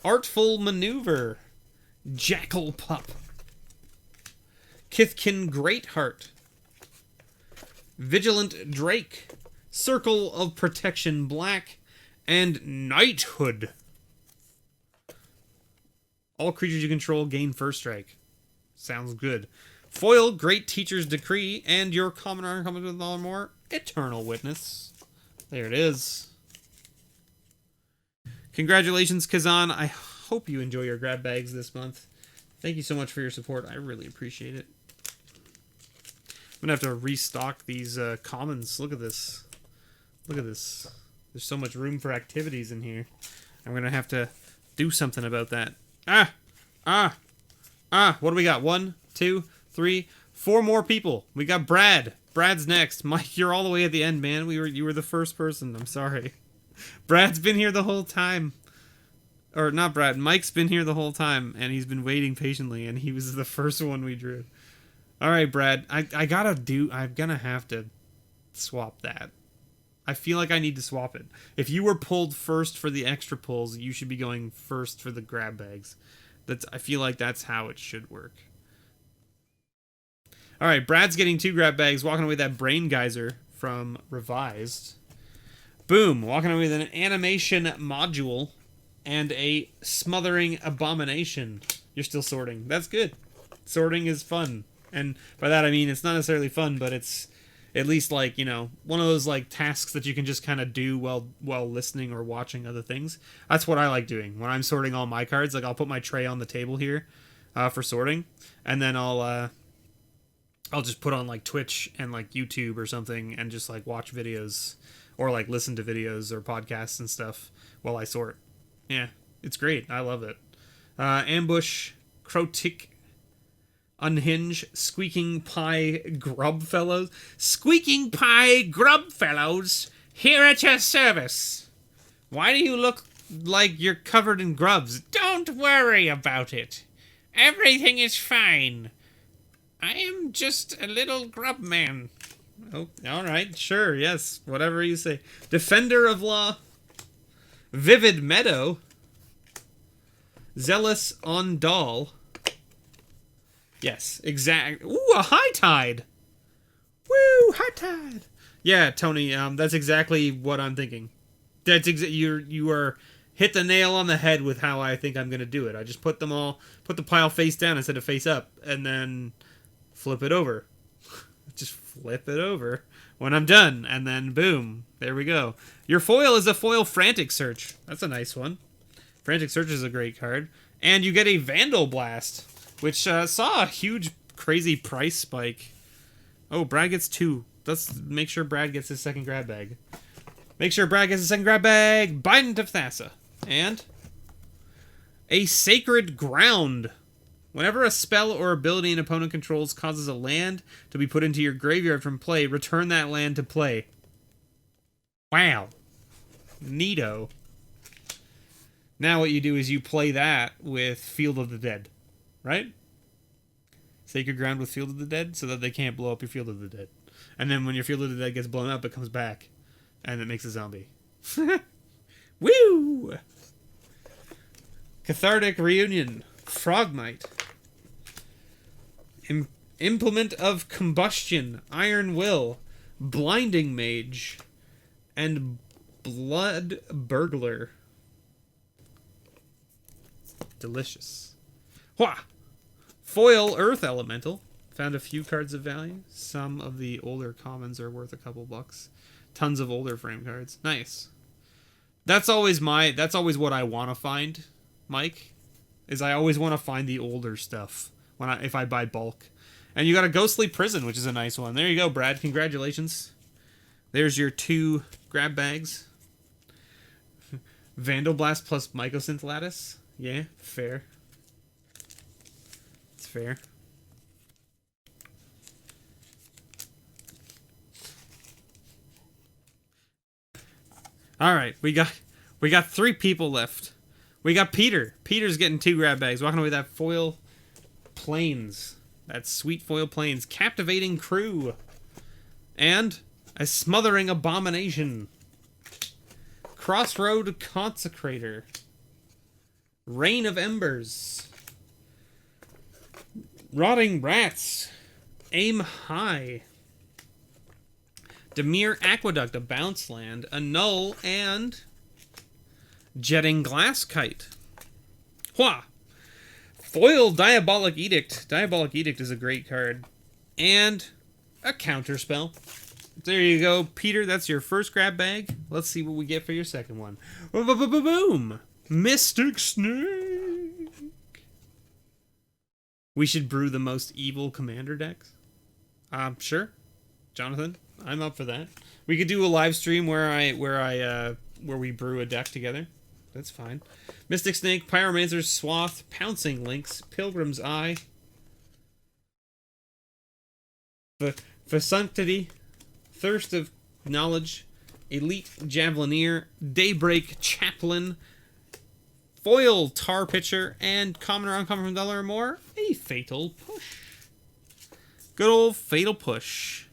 Artful Maneuver. Jackal Pup. Kithkin Greatheart. Vigilant Drake. Circle of Protection Black. And Knighthood. All creatures you control gain first strike. Sounds good. Foil, Great Teacher's Decree, and your common or uncommon with $1 or more, Eternal Witness. There it is. Congratulations, Kazan. I hope you enjoy your grab bags this month. Thank you so much for your support. I really appreciate it. I'm going to have to restock these commons. Look at this. Look at this. There's so much room for activities in here. I'm going to have to do something about that. What do we got? 1, 2, 3, 4 more people. We got Brad. Brad's next. Mike, you're all the way at the end, man. You were the first person. I'm sorry. Brad's been here the whole time. Or not Brad. Mike's been here the whole time, and he's been waiting patiently, and he was the first one we drew. All right, Brad. I'm gonna have to swap that. I feel like I need to swap it. If you were pulled first for the extra pulls, you should be going first for the grab bags. I feel like that's how it should work. All right, Brad's getting 2 grab bags, walking away with that Brain Geyser from Revised. Boom, walking away with an Animation Module and a Smothering Abomination. You're still sorting. That's good. Sorting is fun. And by that I mean it's not necessarily fun, but it's at least like, you know, one of those like tasks that you can just kind of do while listening or watching other things. That's what I like doing when I'm sorting all my cards. Like I'll put my tray on the table here for sorting, and then I'll just put on like Twitch and like YouTube or something and just like watch videos or like listen to videos or podcasts and stuff while I sort. Yeah, it's great. I love it. Ambush, Crotic, Unhinge, Squeaking Pie, Grubfellows. Squeaking Pie, Grubfellows, here at your service. Why do you look like you're covered in grubs? Don't worry about it. Everything is fine. I am just a little grub man. Oh, all right, sure, yes, whatever you say. Defender of Law, Vivid Meadow, Zealous on Doll. Yes, exact. Ooh, a High Tide. Woo, High Tide. Yeah, Tony, that's exactly what I'm thinking. That's you are hit the nail on the head with how I think I'm gonna do it. I just put the pile face down instead of face up, and then flip it over. Just flip it over when I'm done, and then boom, there we go. Your foil is a foil Frantic Search. That's a nice one. Frantic Search is a great card. And you get a Vandal Blast, which saw a huge, crazy price spike. Oh, Brad gets 2. Let's make sure Brad gets his second grab bag. Make sure Brad gets his second grab bag. Bident of Thassa. And a Sacred Ground. Whenever a spell or ability an opponent controls causes a land to be put into your graveyard from play, return that land to play. Wow. Neato. Now what you do is you play that with Field of the Dead, right? Sacred Ground with Field of the Dead so that they can't blow up your Field of the Dead. And then when your Field of the Dead gets blown up, it comes back. And it makes a zombie. Woo! Cathartic Reunion. Frogmite. Implement of Combustion. Iron Will. Blinding Mage. And Blood Burglar. Delicious. Hwah! Foil Earth Elemental. Found a few cards of value. Some of the older commons are worth a couple bucks. Tons of older frame cards. Nice. That's always what I want to find, Mike. Is I always want to find the older stuff if I buy bulk. And you got a Ghostly Prison, which is a nice one. There you go, Brad. Congratulations. There's your 2 grab bags. Vandal Blast plus Mycosynth Lattice. Yeah, fair. It's fair. All right, we got 3 people left. We got Peter. Peter's getting 2 grab bags, walking away with that foil Plains. That sweet foil Plains. Captivating Crew. And a Smothering Abomination. Crossroad Consecrator. Rain of Embers. Rotting Rats. Aim High. Demir Aqueduct, a bounce land, a null, and Jetting Glass Kite. Hwah! Foil Diabolic Edict. Diabolic Edict is a great card. And a counterspell. There you go, Peter. That's your first grab bag. Let's see what we get for your second one. Boom! Mystic Snake. We should brew the most evil commander decks. Sure, Jonathan. I'm up for that. We could do a live stream where we brew a deck together. That's fine. Mystic Snake, Pyromancer's Swath, Pouncing Lynx, Pilgrim's Eye, Facunctity, Thirst of Knowledge, Elite Javelineer, Daybreak Chaplain, Foil Tar Pitcher, and common or uncommon from $1 or more, a Fatal Push. Good old Fatal Push.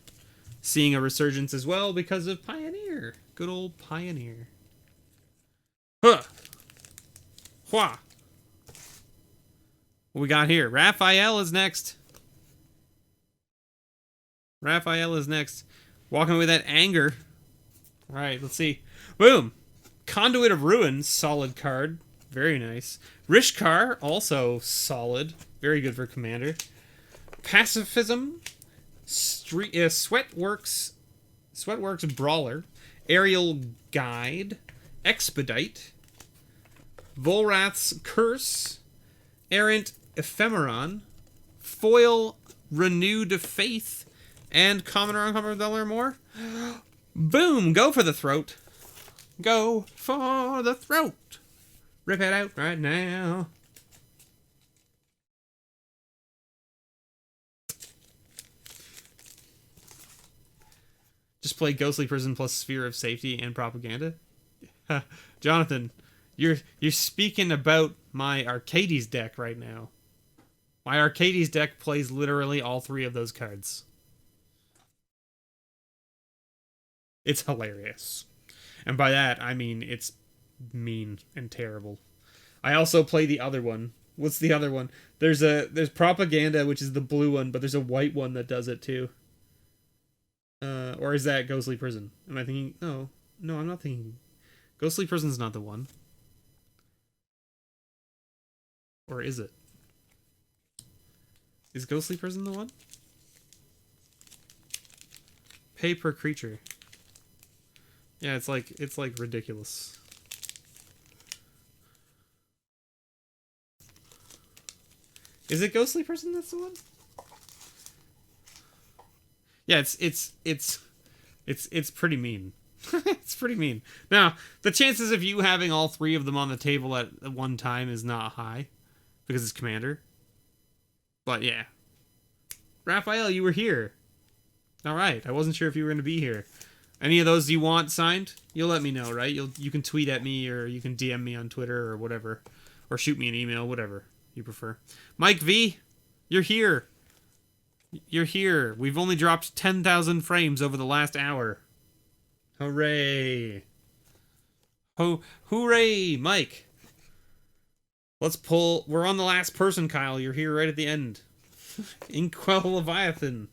Seeing a resurgence as well because of Pioneer. Good old Pioneer. Huh. Hua. What we got here? Raphael is next. Raphael is next. Walking away with that anger. Alright, let's see. Boom. Conduit of Ruin, solid card. Very nice. Rishkar, also solid. Very good for Commander. Pacifism. Sweatworks Brawler. Aerial Guide. Expedite. Volrath's Curse. Errant Ephemeron. Foil Renewed Faith. And common or uncommon $1 or more. Boom! Go for the throat. Go for the throat. Rip it out right now. Just play Ghostly Prison plus Sphere of Safety and Propaganda. Jonathan, you're speaking about my Arcades deck right now. My Arcades deck plays literally all 3 of those cards. It's hilarious. And by that, I mean it's mean and terrible. I also play the other one. What's the other one? There's Propaganda, which is the blue one, but there's a white one that does it too. Or is that Ghostly Prison? Am I thinking? No, I'm not thinking. Ghostly Prison's not the one. Or is it? Is Ghostly Prison the one? Pay per creature. Yeah, it's like ridiculous. Is it Ghostly Prison that's the one? Yeah, it's pretty mean. It's pretty mean. Now, the chances of you having all 3 of them on the table at one time is not high because it's Commander. But yeah. Raphael, you were here. All right, I wasn't sure if you were going to be here. Any of those you want signed? You'll let me know, right? You can tweet at me or you can DM me on Twitter or whatever. Or shoot me an email, whatever you prefer. Mike V, you're here. You're here. We've only dropped 10,000 frames over the last hour. Hooray. Hooray, Mike. Let's pull. We're on the last person, Kyle. You're here right at the end. Inkwell Leviathan.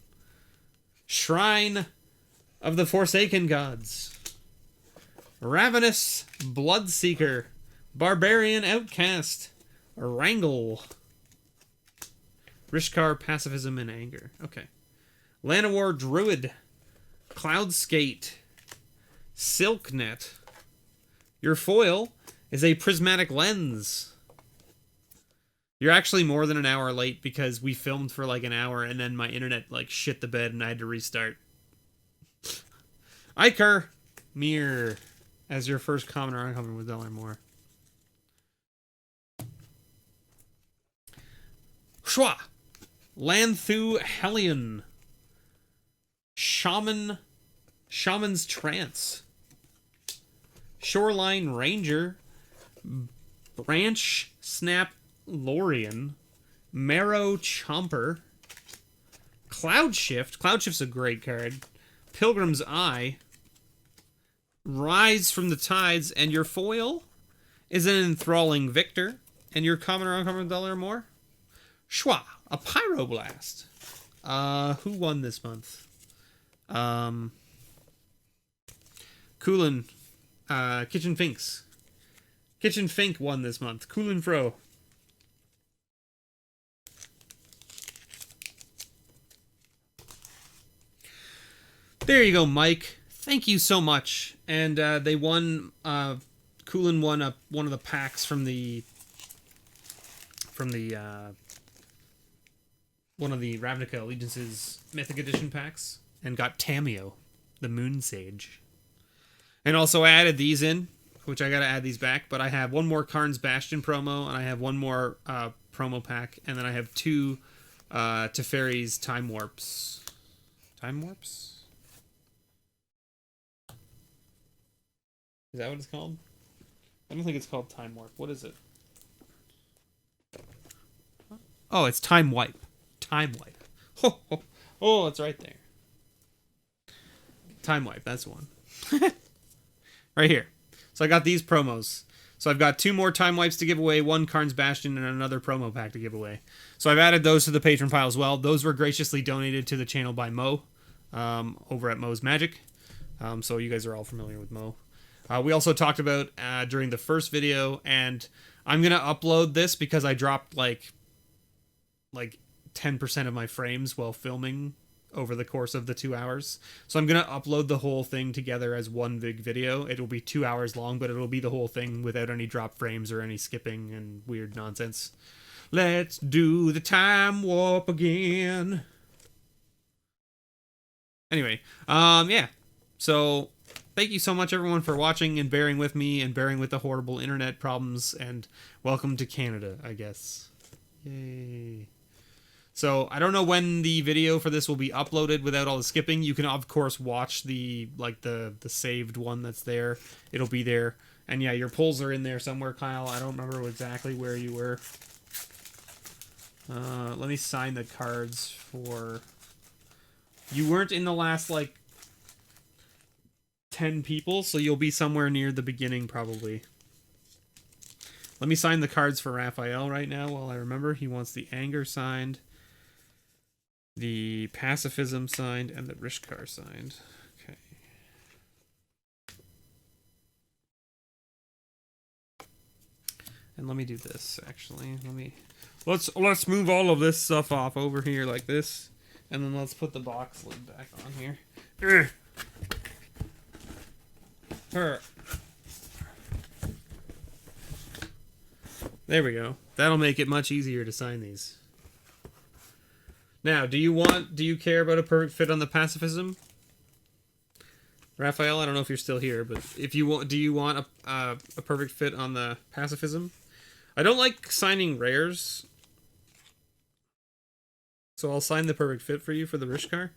Shrine of the Forsaken Gods. Ravenous Bloodseeker. Barbarian Outcast. Wrangle. Rishkar, Pacifism, and Anger. Okay. Llanowar Druid. Cloudskate. Silknet. Your foil is a Prismatic Lens. You're actually more than an hour late because we filmed for like an hour and then my internet like shit the bed and I had to restart. Iker Mir as your first common or uncommon with $1 or more. Shwa. Lanthu Hellion. Shaman's Trance. Shoreline Ranger. Branch Snap Lorian. Marrow Chomper. Cloud Shift. Cloud Shift's a great card. Pilgrim's Eye. Rise from the Tides. And your foil is an Enthralling Victor. And your common or uncommon $1 or more. Shwa. A Pyroblast. Who won this month? Coolin. Kitchen Finks. Kitchen Fink won this month. Coolin Fro. There you go, Mike. Thank you so much. And they won. Coolin won one of the packs from the one of the Ravnica Allegiance's Mythic Edition packs and got Tameo, the Moon Sage. And also I added these in, which I gotta add these back, but I have one more Karn's Bastion promo, and I have one more promo pack, and then I have 2 Teferi's Time Warps. Time Warps? Is that what it's called? I don't think it's called Time Warp. What is it? Oh, it's Time Wipe. Time Wipe. Oh, it's right there. Time Wipe, that's the one. Right here. So I got these promos. So I've got 2 more Time Wipes to give away, 1 Karn's Bastion, and another promo pack to give away. So I've added those to the Patron pile as well. Those were graciously donated to the channel by Mo, over at Mo's Magic. So you guys are all familiar with Mo. We also talked about during the first video, and I'm going to upload this because I dropped like 10% of my frames while filming over the course of the 2 hours. So I'm going to upload the whole thing together as one big video. It'll be 2 hours long, but it'll be the whole thing without any drop frames or any skipping and weird nonsense. Let's do the time warp again. Anyway, yeah. So thank you so much, everyone, for watching and bearing with me and bearing with the horrible internet problems, and welcome to Canada, I guess. Yay. So I don't know when the video for this will be uploaded without all the skipping. You can of course watch the saved one that's there. It'll be there. And yeah, your polls are in there somewhere, Kyle. I don't remember exactly where you were. Let me sign the cards for... You weren't in the last 10 people, so you'll be somewhere near the beginning probably. Let me sign the cards for Raphael right now while I remember. He wants the Anger signed, the Pacifism signed, and the Rishkar signed. Okay. And let me do this, actually. Let's move all of this stuff off over here like this. And then let's put the box lid back on here. There we go. That'll make it much easier to sign these. Now, do you care about a perfect fit on the Pacifism? Raphael, I don't know if you're still here, but if you want, do you want a perfect fit on the Pacifism? I don't like signing rares, so I'll sign the perfect fit for you for the Rishkar.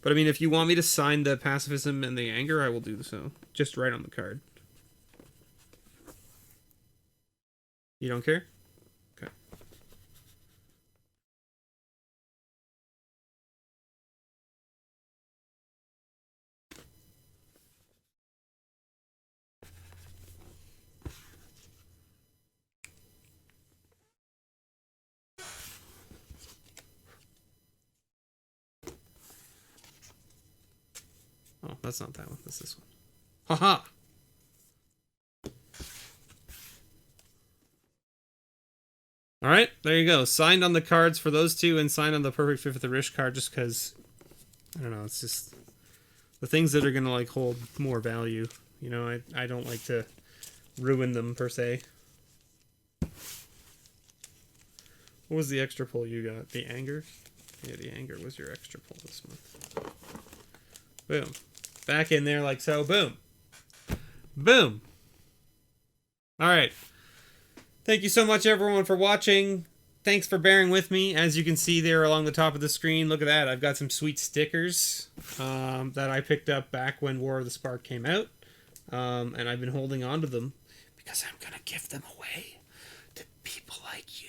But I mean, if you want me to sign the Pacifism and the Anger, I will do so. Just right on the card. You don't care? Okay. Oh, that's not that one. That's this one. Haha! Alright, there you go. Signed on the cards for those two, and signed on the perfect fit for the Rish card, just because, I don't know, it's just the things that are going to, hold more value. You know, I don't like to ruin them, per se. What was the extra pull you got? The Anger? Yeah, the Anger was your extra pull this month. Boom. Back in there like so. Boom. Boom. Alright. Thank you so much, everyone, for watching. Thanks for bearing with me. As you can see there along the top of the screen, look at that. I've got some sweet stickers that I picked up back when War of the Spark came out. And I've been holding on to them because I'm going to give them away to people like you.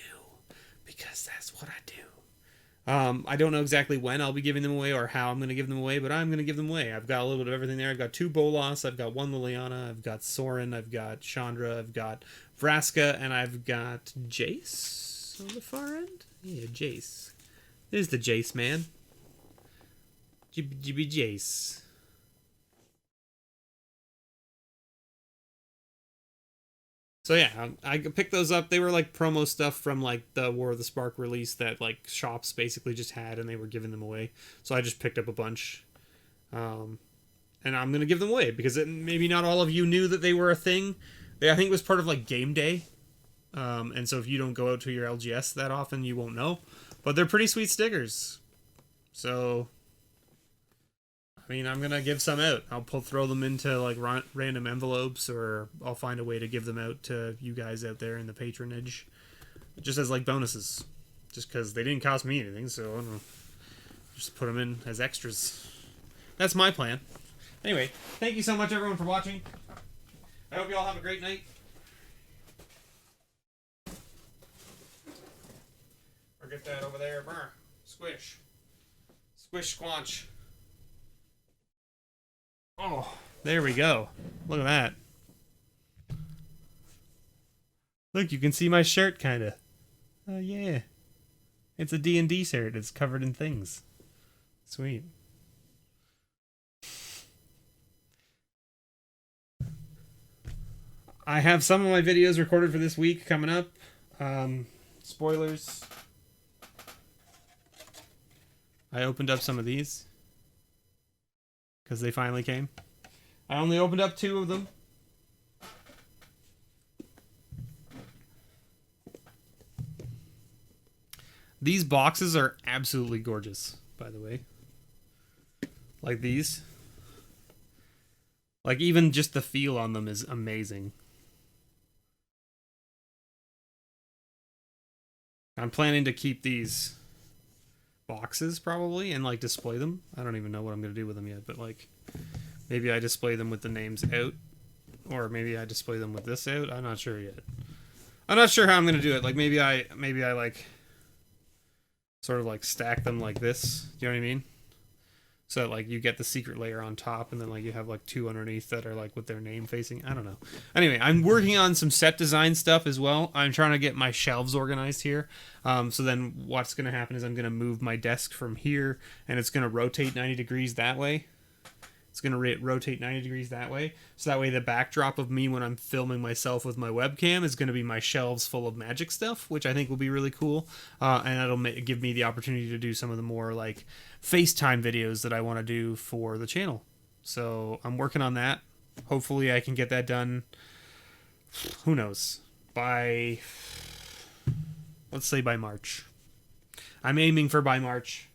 Because that's what I do. I don't know exactly when I'll be giving them away or how I'm going to give them away, but I'm going to give them away. I've got a little bit of everything there. I've got 2 Bolas, I've got 1 Liliana, I've got Sorin, I've got Chandra, I've got Vraska, and I've got Jace on the far end. Yeah, Jace. There's the Jace, man. Jibby Jace. So yeah, I picked those up. They were promo stuff from the War of the Spark release that shops basically just had, and they were giving them away. So I just picked up a bunch, and I'm gonna give them away because maybe not all of you knew that they were a thing. I think it was part of game day, and so if you don't go out to your LGS that often, you won't know. But they're pretty sweet stickers. So I mean, I'm gonna give some out. I'll throw them into random envelopes, or I'll find a way to give them out to you guys out there in the patronage, just as bonuses. Just because they didn't cost me anything, so I don't know. Just put them in as extras. That's my plan. Anyway, thank you so much, everyone, for watching. I hope you all have a great night. Or get that over there. Brr. Squish. Squish squanch. Oh, there we go. Look at that. Look, you can see my shirt, kind of. Oh, yeah. It's a D&D shirt. It's covered in things. Sweet. I have some of my videos recorded for this week coming up. Spoilers. I opened up some of these because they finally came. I only opened up 2 of them. These boxes are absolutely gorgeous, by the way. Like these. Like even just the feel on them is amazing. I'm planning to keep these boxes probably and like display them. I don't even know what I'm going to do with them yet, but like maybe I display them with the names out, or maybe I display them with this out. I'm not sure yet. I'm not sure how I'm going to do it. Like maybe I like sort of like stack them like this. Do you know what I mean? So that, like, you get the secret layer on top, and then like you have like 2 underneath that are like with their name facing. I don't know. Anyway, I'm working on some set design stuff as well. I'm trying to get my shelves organized here. So then what's going to happen is I'm going to move my desk from here, and it's going to rotate 90 degrees that way. It's going to rotate 90 degrees that way. So that way the backdrop of me when I'm filming myself with my webcam is going to be my shelves full of magic stuff, which I think will be really cool. And that'll give me the opportunity to do some of the more like FaceTime videos that I want to do for the channel. So I'm working on that. Hopefully I can get that done. Who knows? By, let's say by March. I'm aiming for by March.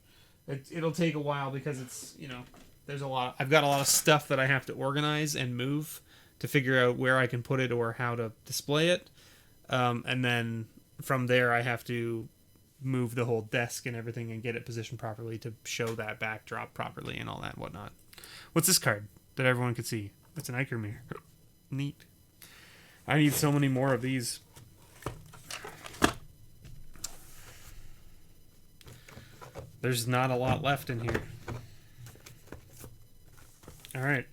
It'll take a while because it's, you know, I've got a lot of stuff that I have to organize and move to figure out where I can put it or how to display it. And then from there, I have to move the whole desk and everything and get it positioned properly to show that backdrop properly and all that and whatnot. What's this card that everyone could see? It's an Iker mirror. Neat. I need so many more of these. There's not a lot left in here. All right.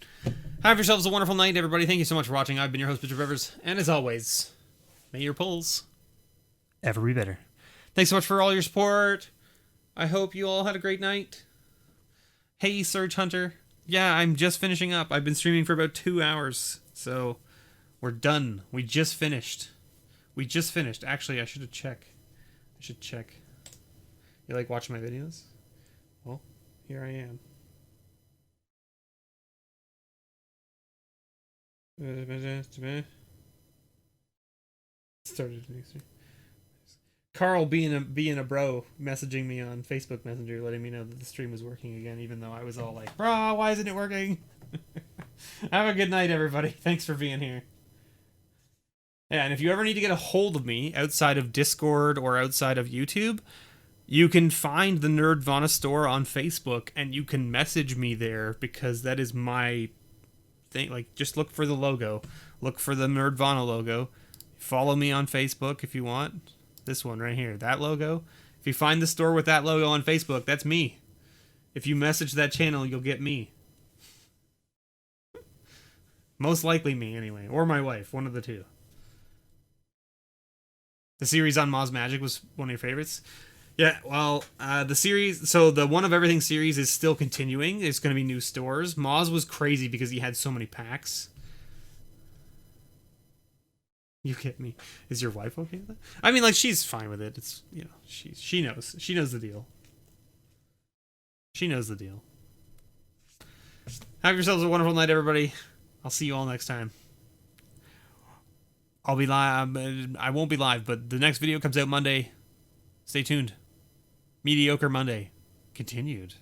Have yourselves a wonderful night, everybody. Thank you so much for watching. I've been your host, MrBevers, and as always, may your pulls ever be better. Thanks so much for all your support. I hope you all had a great night. Hey, Surge Hunter. Yeah, I'm just finishing up. I've been streaming for about 2 hours, so we're done. We just finished. Actually, I should check. You like watching my videos? Well, here I am. Started next week. Carl being a bro, messaging me on Facebook Messenger, letting me know that the stream was working again, even though I was all like, "Bro, why isn't it working?" Have a good night, everybody. Thanks for being here. Yeah, and if you ever need to get a hold of me outside of Discord or outside of YouTube, you can find the Nerdvana store on Facebook, and you can message me there because that is my thing. Like, just look for the logo. Look for the Nerdvana logo. Follow me on Facebook if you want. This one right here, that logo. If you find the store with that logo on Facebook, that's me. If you message that channel, you'll get me. Most likely me, anyway. Or my wife, one of the two. The series on Moz Magic was one of your favorites? Yeah, well, the series, so the One of Everything series is still continuing. There's going to be new stores. Moz was crazy because he had so many packs. You get me. Is your wife okay with that? I mean, like, she's fine with it. It's, you know, she knows. She knows the deal. She knows the deal. Have yourselves a wonderful night, everybody. I'll see you all next time. I'll be live. I won't be live, but the next video comes out Monday. Stay tuned. Mediocre Monday. Continued.